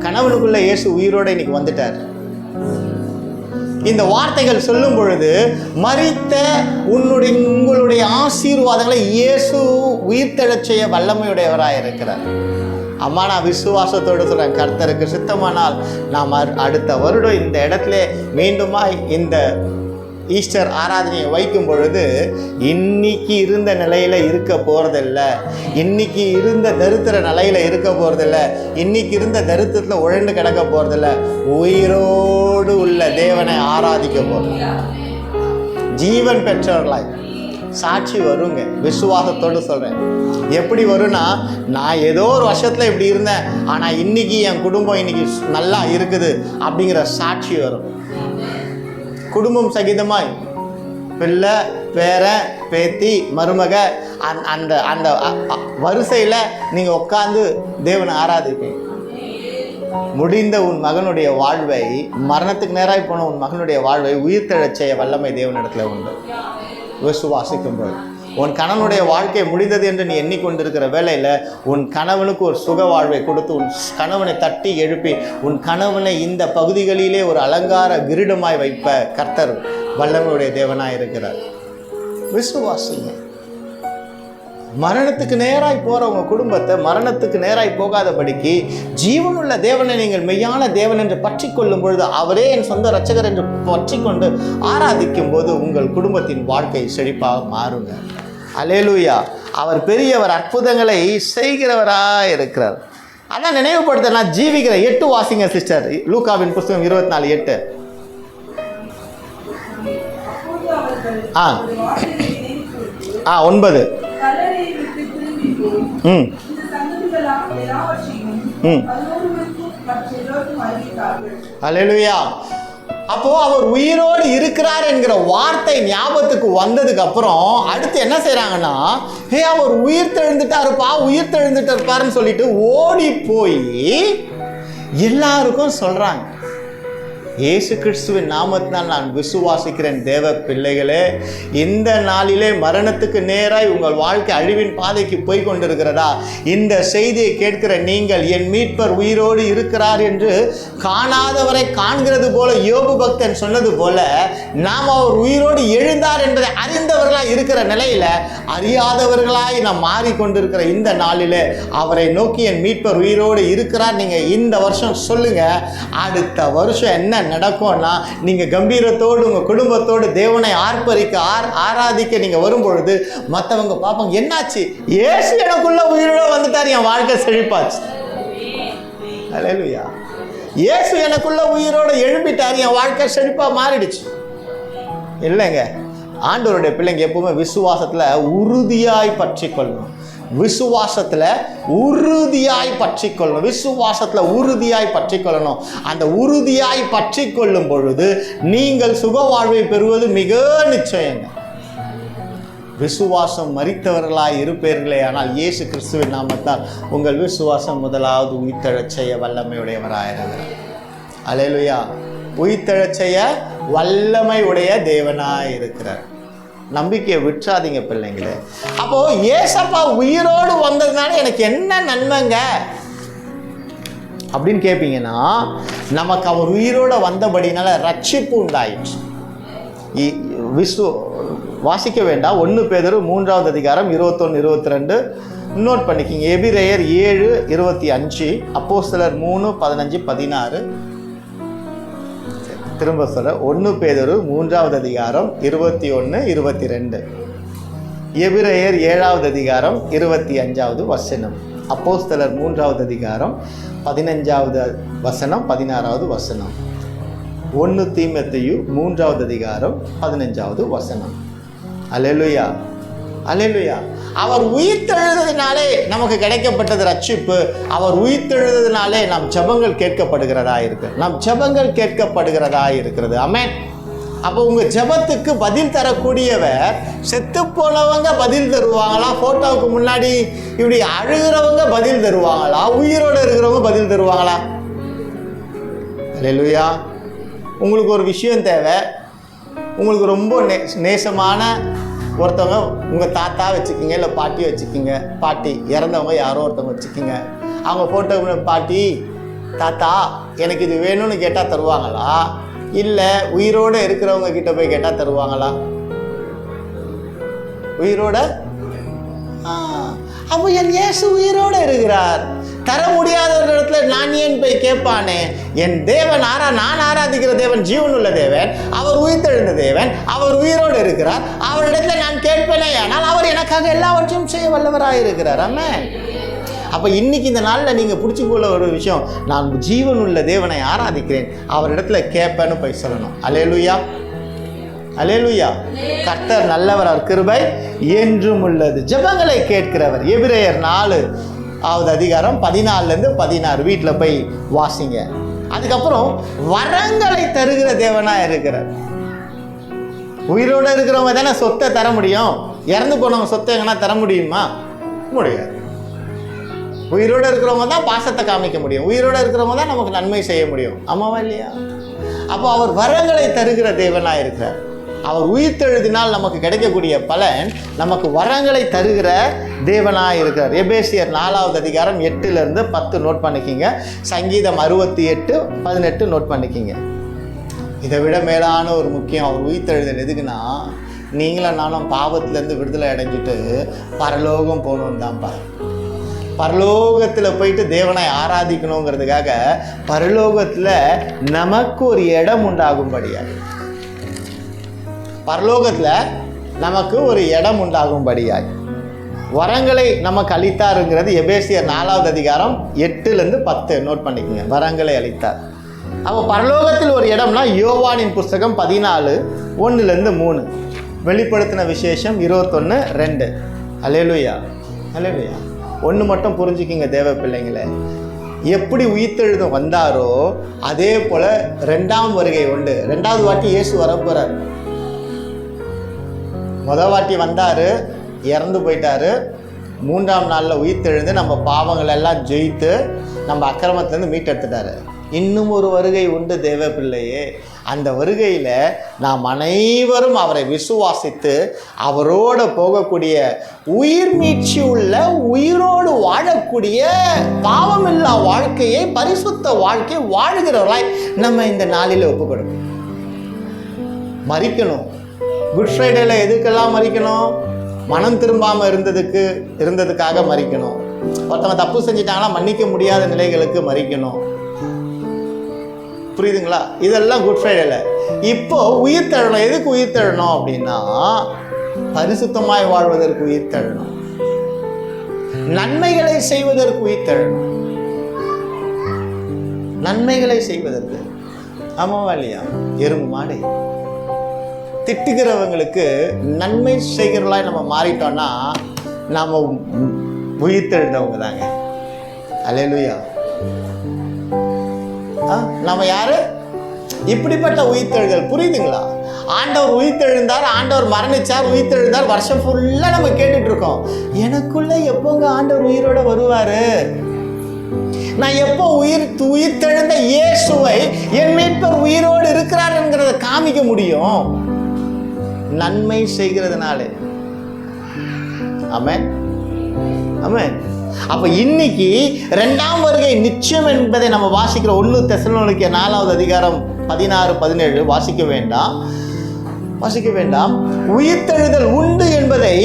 கணவனுக்குள்ள இயேசு உயிரோட இன்னைக்கு வந்துட்டார். இந்த வார்த்தைகள் சொல்லும் பொழுது மரித்த உங்களுடைய ஆசீர்வாதங்களை இயேசு உயிர்த்தெழச் செய்ய வல்லமையுடையவராக இருக்கிறார். அம்மா, நான் விசுவாசத்தோடு சொல்கிறேன், கர்த்தருக்கு சித்தமானால் நாம் அடுத்த வருடம் இந்த இடத்துல மீண்டுமா இந்த ஈஸ்டர் ஆராதனையை வைக்கும் பொழுது இன்னைக்கு இருந்த நிலையில் இருக்க போகிறதில்ல, இன்னைக்கு இருந்த தரித்திர நிலையில் இருக்க போகிறதில்ல, இன்னைக்கு இருந்த தரித்திரத்தில் உழண்டு கிடக்க போகிறதில்ல, உயிரோடு உள்ள தேவனை ஆராதிக்க போகிறது. ஜீவன் பெற்றவர்களாய் சாட்சி வருங்க. விசுவாசத்தோடு சொல்கிறேன். எப்படி வரும்னா, நான் ஏதோ ஒரு வருஷத்தில் இப்படி இருந்தேன், ஆனால் இன்னைக்கு என் குடும்பம் இன்னைக்கு நல்லா இருக்குது அப்படிங்கிற சாட்சி வரும். குடும்பம் சகிதமாய் பிள்ளை, பேரன், பேத்தி, மருமக அந்த அந்த வரிசையில் நீங்கள் உட்காந்து தேவனை ஆராதிப்பீங்க. முடிந்த உன் மகனுடைய வாழ்வை, மரணத்துக்கு நேராக போன உன் மகனுடைய வாழ்வை உயிர்த்தெழச் செய்ய வல்லமை தேவனிடத்தில் உண்டு. விசுவாசிக்கும் போது உன் கணவனுடைய வாழ்க்கை முடிந்தது என்று நீ எண்ணிக்கொண்டிருக்கிற வேளையில் உன் கணவனுக்கு ஒரு சுக வாழ்வை கொடுத்து உன் கணவனை தட்டி எழுப்பி உன் கணவனை இந்த பகுதிகளிலே ஒரு அலங்கார கிரீடமாய் வைப்ப கர்த்தர் வல்லமையுடைய தேவனாய் இருக்கிறார். விசுவாசிங்க. மரணத்துக்கு நேராய் போகிற உங்கள் குடும்பத்தை மரணத்துக்கு நேராய் போகாதபடிக்கு ஜீவனுள்ள தேவனை நீங்கள் மெய்யான தேவன் என்று பற்றி கொள்ளும் பொழுது, அவரே என் சொந்த இரட்சகர் என்று பற்றி கொண்டு ஆராதிக்கும் போது உங்கள் குடும்பத்தின் வாழ்க்கை செழிப்பாக மாறுங்க. அல்லேலூயா. அவர் பெரியவர், அற்புதங்களை செய்கிறவராக இருக்கிறார். அதான் நினைவுபடுத்த நான் ஜீவிக்கிற 8 வாசிங்க சிஸ்டர். லூக்காவின் புஸ்தகம் 24:8. ஆ 9. அல்லேலூயா. அப்போ அவர் உயிரோடு இருக்கிறார் என்கிற வார்த்தை ஞாபகத்துக்கு வந்ததுக்கு அப்புறம் அடுத்து என்ன செய்றாங்கன்னா, அவர் உயிர் தெழுந்துட்டாருப்பாருன்னு சொல்லிட்டு ஓடி போய் எல்லாருக்கும் சொல்றாங்க, இயேசு கிறிஸ்துவின் நாமத்தினால் நான் விசுவாசிக்கிறேன் தேவ பிள்ளைகளே, இந்த நாளிலே மரணத்துக்கு நேராய் உங்கள் வாழ்க்கை அழிவின் பாதைக்கு போய் கொண்டிருக்கிறதா? இந்த செய்தியை கேட்கிற நீங்கள், என் மீட்பர் உயிரோடு இருக்கிறார் என்று காணாதவரை காண்கிறது போல யோபு பக்தன் சொன்னது போல, நாம் அவர் உயிரோடு எழுந்தார் என்பதை அறிந்தவர்களாய் இருக்கிற நிலையில அறியாதவர்களாய் நாம் மாறிக்கொண்டிருக்கிற இந்த நாளிலே அவரை நோக்கி என் மீட்பர் உயிரோடு இருக்கிறார் நீங்க இந்த வருஷம் சொல்லுங்க. அடுத்த வருஷம் என்ன நடக்கும்னா, நீங்க கம்பீரத்தோடு உங்க குடும்பத்தோடு தேவனை ஆர்ப்பரிக்க ஆராதிக்க நீங்க வரும்பொழுது மற்றவங்க பார்ப்பாங்க, என்னாச்சு, இயேசு எனக்குள்ள உயிரோட வந்துட்டார், என் வாழ்க்கை செழிப்பாச்சு. அல்லேலூயா. இயேசு எனக்குள்ள உயிரோட எழும்பிட்டார், என் வாழ்க்கை செழிப்பா மாறிடுச்சு. இல்லைங்க, ஆண்டவருடைய பிள்ளைங்க எப்பவுமே விசுவாசத்துல உறுதியாய் பற்றி கொள்ளணும். விசுவாசத்துல உறுதியாய் பற்றி கொள்ளணும். விசுவாசத்துல உறுதியாய் பற்றி கொள்ளணும். அந்த உறுதியாய் பற்றி கொள்ளும் பொழுது நீங்கள் சுக வாழ்வை பெறுவது மிக நிச்சயங்க. விசுவாசம் மரித்தவர்களாய் இருப்பீர்களே ஆனால் இயேசு கிறிஸ்துவின் நாமத்தால் உங்கள் விசுவாசம் முதலாவது உயிர்த்தெழச் செய்ய வல்லமையுடையவராயிருக்கிறார். அல்லேலூயா. உயிர்த்தெழச் செய்ய வல்லமை உடைய தேவனாய் இருக்கிறார். நம்பிக்கையை விட்டுறாதீங்க பிள்ளைங்களே. அப்போ ஏசப்பா உயிரோடு வந்ததுனால எனக்கு என்ன நன்மைங்க அப்படின்னு கேட்பீங்கன்னா, நமக்கு அவர் உயிரோட வந்தபடினால ரட்சிப்பு உண்டாயிடுச்சு. வாசிக்க வேண்டாம், 1 பேதுரு 3வது அதிகாரம் 21-22 நோட் பண்ணிக்கிங்க. எபிரேயர் 7:25, அப்போஸ்தலர் 3:15-16. திரும்ப சொல்ல, 1 பேதுரு 3வது அதிகாரம் 21-22. எபிரேயர் 7வது அதிகாரம் 25வது வசனம், அப்போஸ்தலர் 3வது அதிகாரம் 15வது வசனம் 16வது வசனம், 1 தீமோத்தேயு 3வது அதிகாரம் 15வது வசனம். அல்லேலூயா, அல்லேலூயா. அவர் உயிர்த்தெழுந்ததினாலே நமக்கு கிடைக்கப்பட்டது ரட்சிப்பு. அவர் உயிர்த்தெழுந்ததினாலே நம் ஜெபங்கள் கேட்கப்படுகிறதா இருக்கு, நம் ஜெபங்கள் கேட்கப்படுகிறதா இருக்கிறது. ஆமென். அப்போ உங்கள் ஜெபத்துக்கு பதில் தரக்கூடியவர் செத்து போனவங்க பதில் தருவாங்களா, ஃபோட்டோவுக்கு முன்னாடி இப்படி அழுகிறவங்க பதில் தருவாங்களா, உயிரோடு இருக்கிறவங்க பதில் தருவாங்களா? அல்லேலூயா. உங்களுக்கு ஒரு விஷயம் தேவை. உங்களுக்கு ரொம்ப நேசமான ஒருத்தவங்க, உங்கள் தாத்தா வச்சுக்கிங்க, இல்லை பாட்டி வச்சுக்கிங்க. பாட்டி இறந்தவங்க யாரோ ஒருத்தவங்க வச்சுக்கிங்க. அவங்க ஃபோட்டோ, பாட்டி தாத்தா எனக்கு இது வேணும்னு கேட்டால் தருவாங்களா, இல்லை உயிரோடு இருக்கிறவங்க கிட்ட போய் கேட்டால் தருவாங்களா? உயிரோட. அப்போ என் இயேசு உயிரோடு இருக்கிறார். தர முடியாத ஒரு இடத்துல நான் ஏன் போய் கேட்பானே? என் தேவன் நான் ஆராதிக்கிற தேவன் ஜீவனுள்ள தேவன், அவர் உயிர்த்தெழுந்த தேவன், அவர் உயிரோடு இருக்கிறார். அவரிடத்துல நான் கேட்பேனே, ஆனால் அவர் எனக்காக எல்லாவற்றையும் செய்ய வல்லவராக இருக்கிறார். ஆமென். அப்போ இன்னைக்கு இந்த நாளில் நீங்கள் பிடிச்சி போல ஒரு விஷயம், நான் ஜீவனுள்ள தேவனை ஆராதிக்கிறேன், அவரிடத்துல கேட்பேன்னு போய் சொல்லணும். அல்லேலூயா, அல்லேலூயா. கர்த்தர் நல்லவர், அவர் கிருபை என்றும் உள்ளது. ஜெபங்களை கேட்கிறவர். எபிரேயர் 4வது அதிகாரம் 14லேருந்து 16 வீட்டில் போய் வாசிங்க. அதுக்கப்புறம் வரங்களை தருகிற தேவனாக இருக்கிறார். உயிரோடு இருக்கிறவங்க தானே சொத்தை தர முடியும். இறந்து போனவங்க சொத்தை எங்கன்னா தர முடியுமா? முடியாது. உயிரோடு இருக்கிறவங்க தான் பாசத்தை காமிக்க முடியும். உயிரோடு இருக்கிறவங்க தான் நமக்கு நன்மை செய்ய முடியும். ஆமாவா இல்லையா? அப்போ அவர் வரங்களை தருகிற தேவனாக இருக்கிறார். அவர் உயிர்த்தெழுதினால் நமக்கு கிடைக்கக்கூடிய பலன் நமக்கு வரங்களை தருகிற தேவனாக இருக்கிறார். எபேசியர் 4வது அதிகாரம் 8லேருந்து 10 நோட் பண்ணிக்கிங்க. சங்கீதம் 68:18 நோட் பண்ணிக்கிங்க. இதை விட மேலான ஒரு முக்கியம், அவர் உயிர்த்தெழுதல் எதுக்குன்னா, நீங்களும் நானும் பாவத்திலேருந்து விடுதலை அடைஞ்சிட்டு பரலோகம் போகணும் தான்ப்பா. பரலோகத்தில் போயிட்டு தேவனை ஆராதிக்கணுங்கிறதுக்காக பரலோகத்தில் நமக்கு ஒரு இடம் உண்டாகும்படியாக, பரலோகத்தில் நமக்கு ஒரு இடம் உண்டாகும்படியாய் வரங்களை நமக்கு அளித்தாருங்கிறது எபேசியர் 4வது அதிகாரம் 8லேருந்து 10 நோட் பண்ணிக்கோங்க. வரங்களை அளித்தார். அப்போ பரலோகத்தில் ஒரு இடம்னா யோவானின் புஸ்தகம் 14:1-3, வெளிப்படுத்தின விசேஷம் 21:2. அல்லேலூயா, அல்லேலூயா. ஒன்று மட்டும் புரிஞ்சுக்கிங்க தேவ பிள்ளைங்களே, எப்படி உயிர்த்தெழுதம் வந்தாரோ அதே போல் 2ஆம் வருகை உண்டு. 2வது வாட்டி இயேசு வரப்போகிறார். முதல் வாட்டி வந்தார், இறந்து போயிட்டார். 3ஆம் நாளில் உயிர்த்தெழுந்து நம்ம பாவங்கள் எல்லாம் ஜெயித்து நம்ம அக்கிரமத்திலேருந்து மீட்டெடுத்துட்டாரு. இன்னும் ஒரு வருகை உண்டு தேவ பிள்ளையே. அந்த வருகையில் நாம் அனைவரும் அவரை விசுவாசித்து அவரோடு போகக்கூடிய உயிர் மீட்சி உள்ள, உயிரோடு வாழக்கூடிய, பாவமில்லா வாழ்க்கையை, பரிசுத்த வாழ்க்கையை வாழ்கிறவர்களாய் நம்ம இந்த நாளில் ஒப்புக்கொடுக்கணும். மரிக்கணும். குட் ஃப்ரைடேல எதுக்கெல்லாம் மரிக்கணும்? மனம் திரும்பாமல் இருந்ததுக்காக மரிக்கணும். ஒருத்தவங்க தப்பு செஞ்சிட்டாங்கன்னா மன்னிக்க முடியாத நிலைகளுக்கு மரிக்கணும். புரியுதுங்களா? இதெல்லாம் குட் ஃப்ரைடேல. இப்போ உயிர்த்தெழணும். எதுக்கு உயிர்த்தெழணும் அப்படின்னா, பரிசுத்தமாய் வாழ்வதற்கு உயிர்த்தெழணும், நன்மைகளை செய்வதற்கு உயிர்த்தெழணும், நன்மைகளை செய்வதற்கு. ஆமாவா இல்லையா? எறும்பு மாடை திட்டுகிறவங்களுக்கு நன்மை செய்கிறவர்களாய் நம்ம மாறிட்டோம்னா நாம் உயிர்த்தெழுந்தவங்க தாங்க. அல்லேலூயா. நம்ம யாரு? இப்படிப்பட்ட உயிர்த்தெழுதல். புரியுதுங்களா? ஆண்டவர் உயிர்த்தெழுந்தார், ஆண்டவர் மரணிச்சார், உயிர்த்தெழுந்தார். வருஷம் ஃபுல்லாக நம்ம கேட்டுட்டு இருக்கோம், எனக்குள்ள எப்போங்க ஆண்டவர் உயிரோட வருவாரு? நான் எப்போ உயிர்த்தெழுந்த இயேசுவை, என் மீட்பர் உயிரோடு இருக்கிறார் என்கிறத காமிக்க முடியும்? நன்மை செய்கிறதுனாலே. ஆமென், ஆமென். அப்போ இன்னைக்கு 2ஆம் வருகை நிச்சயம் என்பதை நம்ம வாசிக்கிற 1 தெசலோனிக்கேயர் 4வது அதிகாரம் 16-17 வாசிக்க வேண்டாம். உயிர்த்தெழுதல் உண்டு என்பதை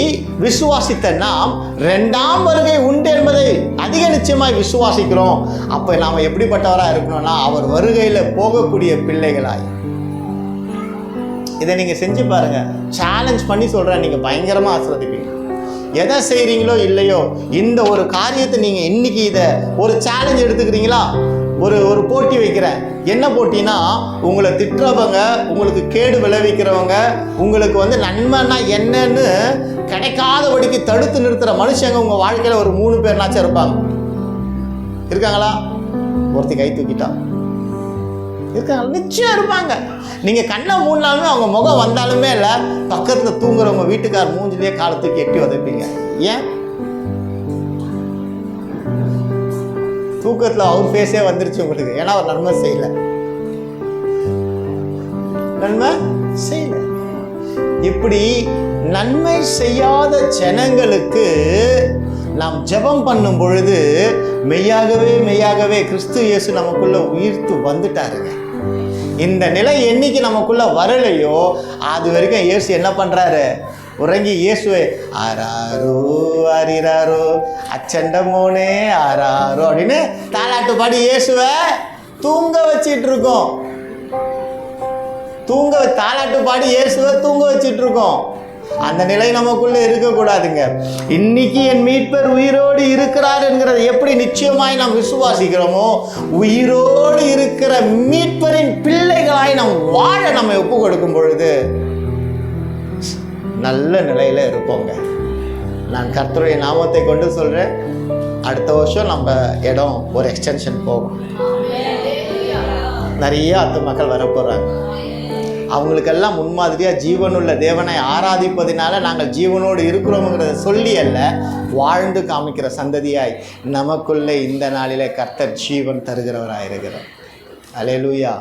விசுவாசித்த நாம் 2ஆம் வருகை உண்டு என்பதை அதிக நிச்சயமாய் விசுவாசிக்கிறோம். அப்போ நாம் எப்படிப்பட்டவராக இருக்கணும்னா, அவர் வருகையில் போகக்கூடிய பிள்ளைகளாய். இதை நீங்கள் செஞ்சு பாருங்கள். சேலஞ்ச் பண்ணி சொல்கிறேன், நீங்கள் பயங்கரமாக ஆசீர்வதிப்பீங்க. எதை செய்கிறீங்களோ இல்லையோ, இந்த ஒரு காரியத்தை நீங்கள் இன்னைக்கு இதை ஒரு சேலஞ்ச் எடுத்துக்கிறீங்களா? ஒரு போட்டி வைக்கிறேன். என்ன போட்டினா, உங்களை திட்டுறவங்க, உங்களுக்கு கேடு விளைவிக்கிறவங்க, உங்களுக்கு நன்மைன்னா என்னன்னு கிடைக்காதபடிக்கு தடுத்து நிறுத்துகிற மனுஷங்க உங்கள் வாழ்க்கையில் ஒரு 3 பேர்னாச்சும் இருப்பாங்க. இருக்காங்களா? ஒருத்தி கை தூக்கிட்டா. இருக்காங்க, நிச்சயம் இருப்பாங்க. நீங்கள் கண்ணை மூணாலுமே அவங்க முகம் வந்தாலுமே இல்லை, பக்கத்தில் தூங்குறவங்க வீட்டுக்கார் மூஞ்சிலேயே காலை தூக்கி எட்டி உதைப்பீங்க. ஏன்? தூக்கத்தில் அவர் ஃபேஸே வந்துருச்சு உங்களுக்கு. ஏன்னா அவர் நன்மை செய்யலை. இப்படி நன்மை செய்யாத ஜனங்களுக்கு நாம் ஜெபம் பண்ணும் பொழுது மெய்யாகவே கிறிஸ்து இயேசு நமக்குள்ள உயிர்த்து வந்துட்டாருங்க. இந்த நிலை என்னைக்கு நமக்குள்ள வரலையோ அது வரைக்கும் இயேசு என்ன பண்றாரு? உறங்கி இயேசுவே ஆராரோ ஆரிராரோ அச்சண்ட மோனே ஆராரோ அப்படின்னு தாலாட்டு பாடி இயேசுவை தூங்க வச்சிட்டு இருக்கோம். தாலாட்டு பாடி இயேசுவை தூங்க வச்சிட்டு இருக்கோம். அந்த நிலை நமக்குள்ள இருக்கக்கூடாதுங்க. இன்னைக்கு என் மீட்பர் உயிரோடு இருக்கிறார் என்கிறத எப்படி நிச்சயமாய் நாம் விசுவாசிக்கிறோமோ, உயிரோடு இருக்கிற மீட்பரின் பிள்ளைகளாய் நாம் வாழ நம்ம ஒப்பு கொடுக்கும் பொழுது நல்ல நிலையில இருப்போங்க. நான் கர்த்தருடைய நாமத்தை கொண்டு சொல்றேன், அடுத்த வருஷம் நம்ம இடம் ஒரு எக்ஸ்டென்ஷன் போகும். நிறைய மக்கள் வரப்போறாங்க. அவங்களுக்கெல்லாம் முன்மாதிரியாக ஜீவனுள்ள தேவனை ஆராதிப்பதினால நாங்கள் ஜீவனோடு இருக்கிறோம்ங்கிறத சொல்லி அல்ல, வாழ்ந்து காமிக்கிற சந்ததியாய் நமக்குள்ளே இந்த நாளிலே கர்த்தர் ஜீவன் தருகிறவராயிருக்கிறார். அல்லேலூயா,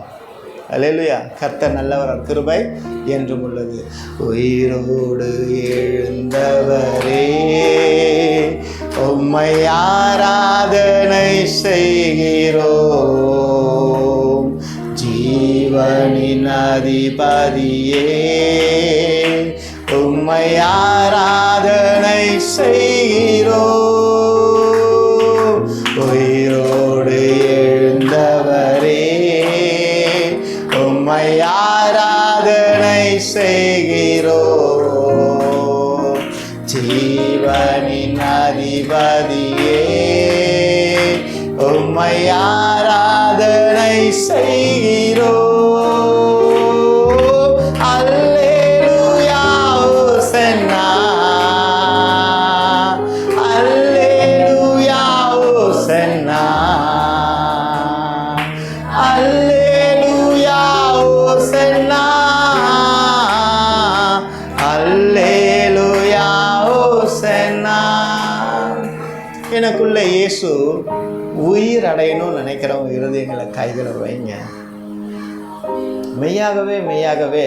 அல்லேலூயா. கர்த்தர் நல்லவர், கிருபை என்றும் உள்ளது. உயிரோடு எழுந்தவரே உம்மை ஆராதனை செய்கிறோம். ஜீவனின் அதிபதியே உம்மை ஆராதனை செய்கிறோம். உயிரோடு எழுந்தவரே உம்மை ஆராதனை செய்கிறோம். ஜீவனின் அதிபதியே உம்மை ஆராதனை செய்கிறோம். அல்லேலூயா ஓசன்னா, அல்லேலூயா ஓசன்னா, அல்லேலூயா ஓசன்னா, அல்லேலூயா ஓசன்னா. எனக்குள்ள இயேசு உயிர் அடையணும்னு நினைக்கிறவங்க இருதயங்களை கைகளை வைங்க. மெய்யாகவே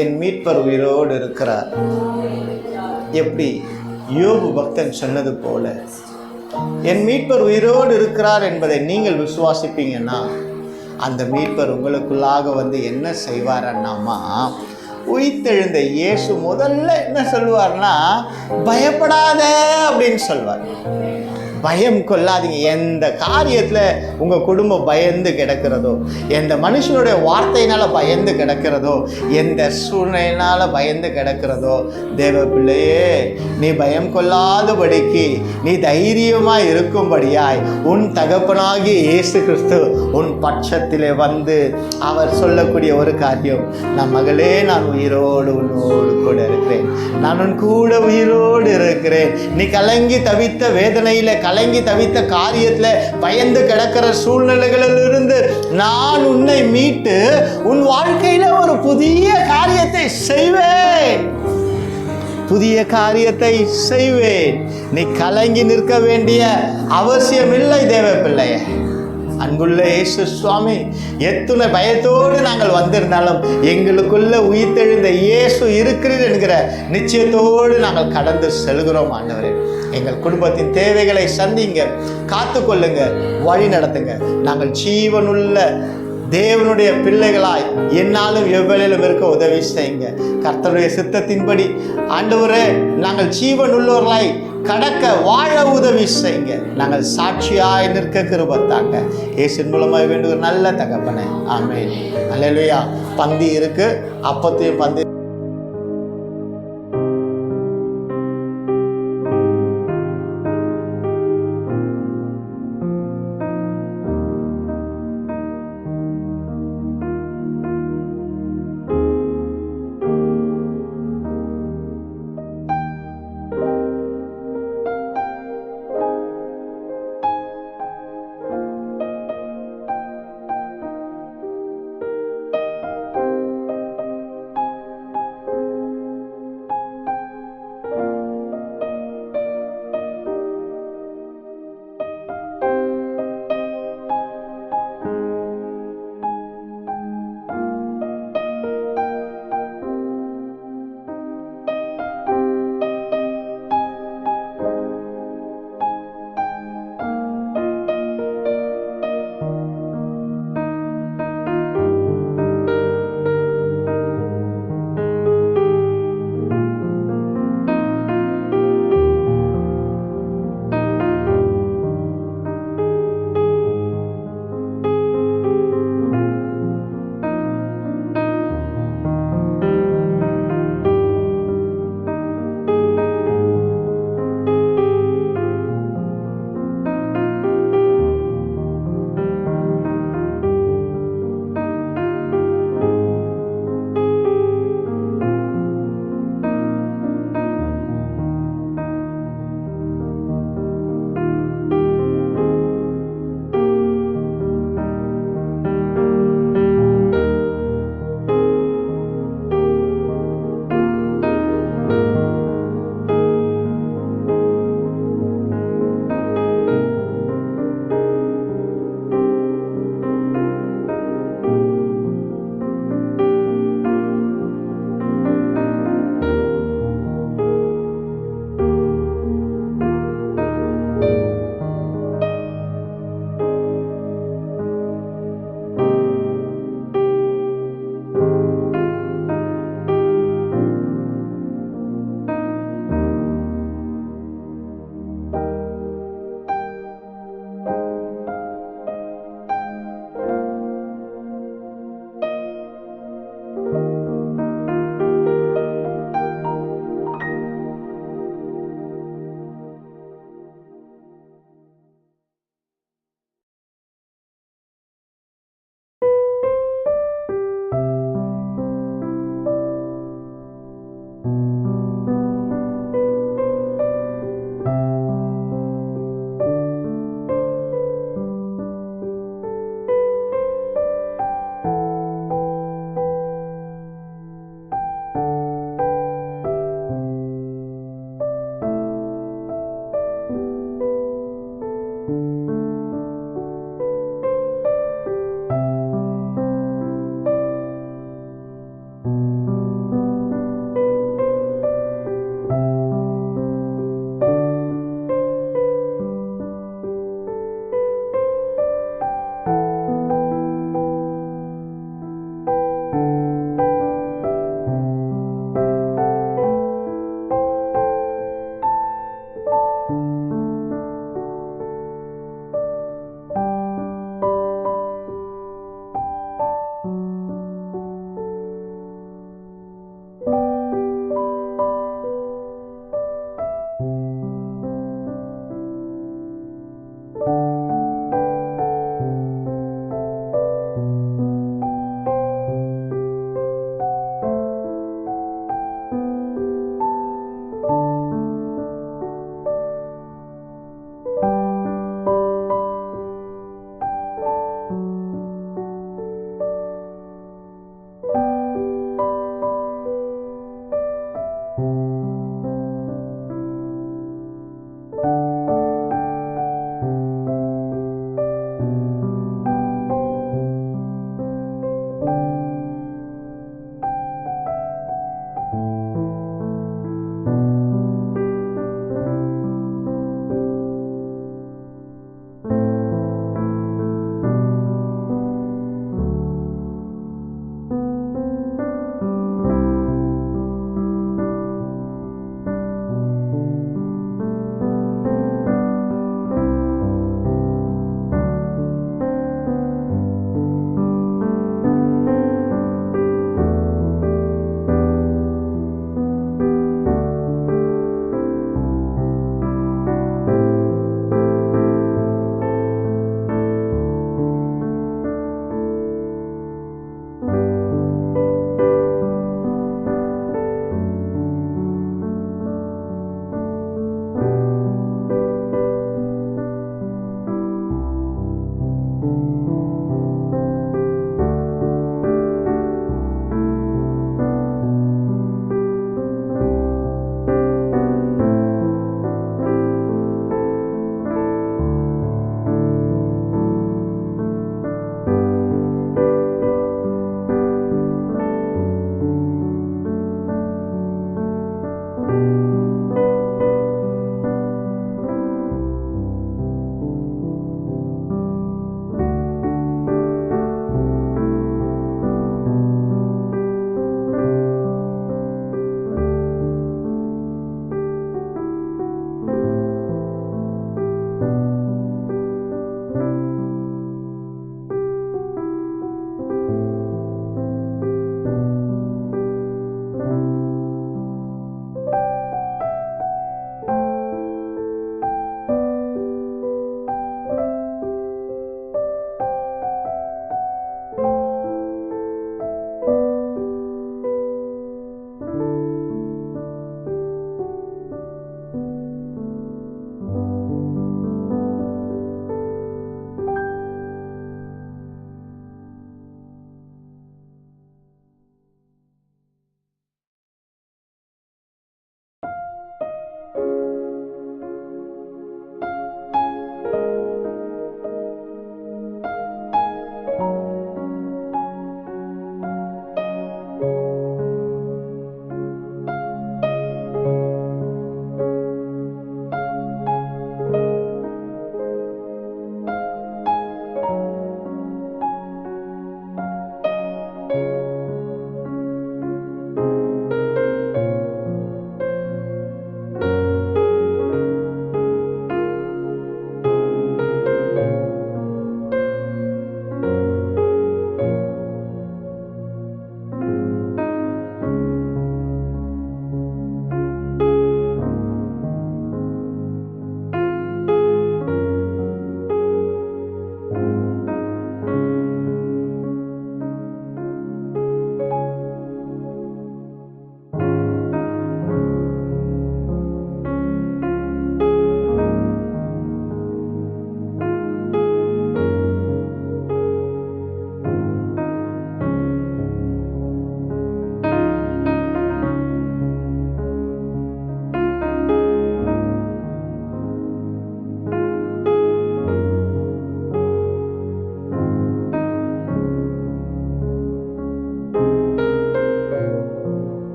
என் மீட்பர் உயிரோடு இருக்கிறார். எப்படி யோபு பக்தன் சொன்னது போல என் மீட்பர் உயிரோடு இருக்கிறார் என்பதை நீங்கள் விசுவாசிப்பீங்கன்னா அந்த மீட்பர் உங்களுக்குள்ளாக என்ன செய்வார்னாமா, உயிர்த்தெழுந்த இயேசு முதல்ல என்ன சொல்லுவார்னா, பயப்படாத அப்படின்னு சொல்வார். பயம் கொள்ளாதீங்க. எந்த காரியத்தில் உங்கள் குடும்பம் பயந்து கிடக்கிறதோ, எந்த மனுஷனுடைய வார்த்தையினால் பயந்து கிடக்கிறதோ, எந்த சூழ்நிலையினால் பயந்து கிடக்கிறதோ, தேவ பிள்ளையே நீ பயம் கொள்ளாதபடிக்கு நீ தைரியமாக இருக்கும்படியாய் உன் தகப்பனாகிய இயேசு கிறிஸ்து உன் பட்சத்திலே அவர் சொல்லக்கூடிய ஒரு காரியம், நான் மகளே நான் உயிரோடு உன்னோடு கூட இருக்கிறேன், நான் உன் கூட உயிரோடு இருக்கிறேன். நீ கலங்கி தவித்த வேதனையில் கலங்கி தவித்த காரியத்தில் பயந்து கிடக்கிற சூழ்நிலைகளிலிருந்து நான் உன்னை மீட்டு உன் வாழ்க்கையில ஒரு புதிய காரியத்தை செய்வேன். நீ கலங்கி நிற்க வேண்டிய அவசியமில்லை தேவ பிள்ளையே. அன்புள்ள இயேசு சுவாமி, எத்தனை பயத்தோடு நாங்கள் வந்திருந்தாலும் எங்களுக்குள்ள உயிர்த்தெழுந்த இயேசு இருக்கிறது என்கிற நிச்சயத்தோடு நாங்கள் கடந்து செல்கிறோம். ஆண்டவரே, எங்கள் குடும்பத்தின் தேவைகளை சந்திங்க, காத்து கொள்ளுங்க, வழி நடத்துங்க. நாங்கள் ஜீவனுள்ள தேவனுடைய பிள்ளைகளாய் என்னாலும் எவ்வளையிலும் இருக்க உதவி செய்யுங்க. கர்த்தருடைய சித்தத்தின்படி ஆண்டவரே நாங்கள் ஜீவனுள்ளவர்களாய் கடக்க வாழ உதவி செய்யுங்க. நாங்கள் சாட்சியாய் நிற்க கிருபைத்தாங்க. இயேசுவின் மூலமாய் வேண்டுகிற நல்ல தகப்பனே, ஆமென். அல்லேலூயா. பந்தி இருக்கு, அப்பத்தையும் பந்தி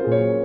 ஆமென்.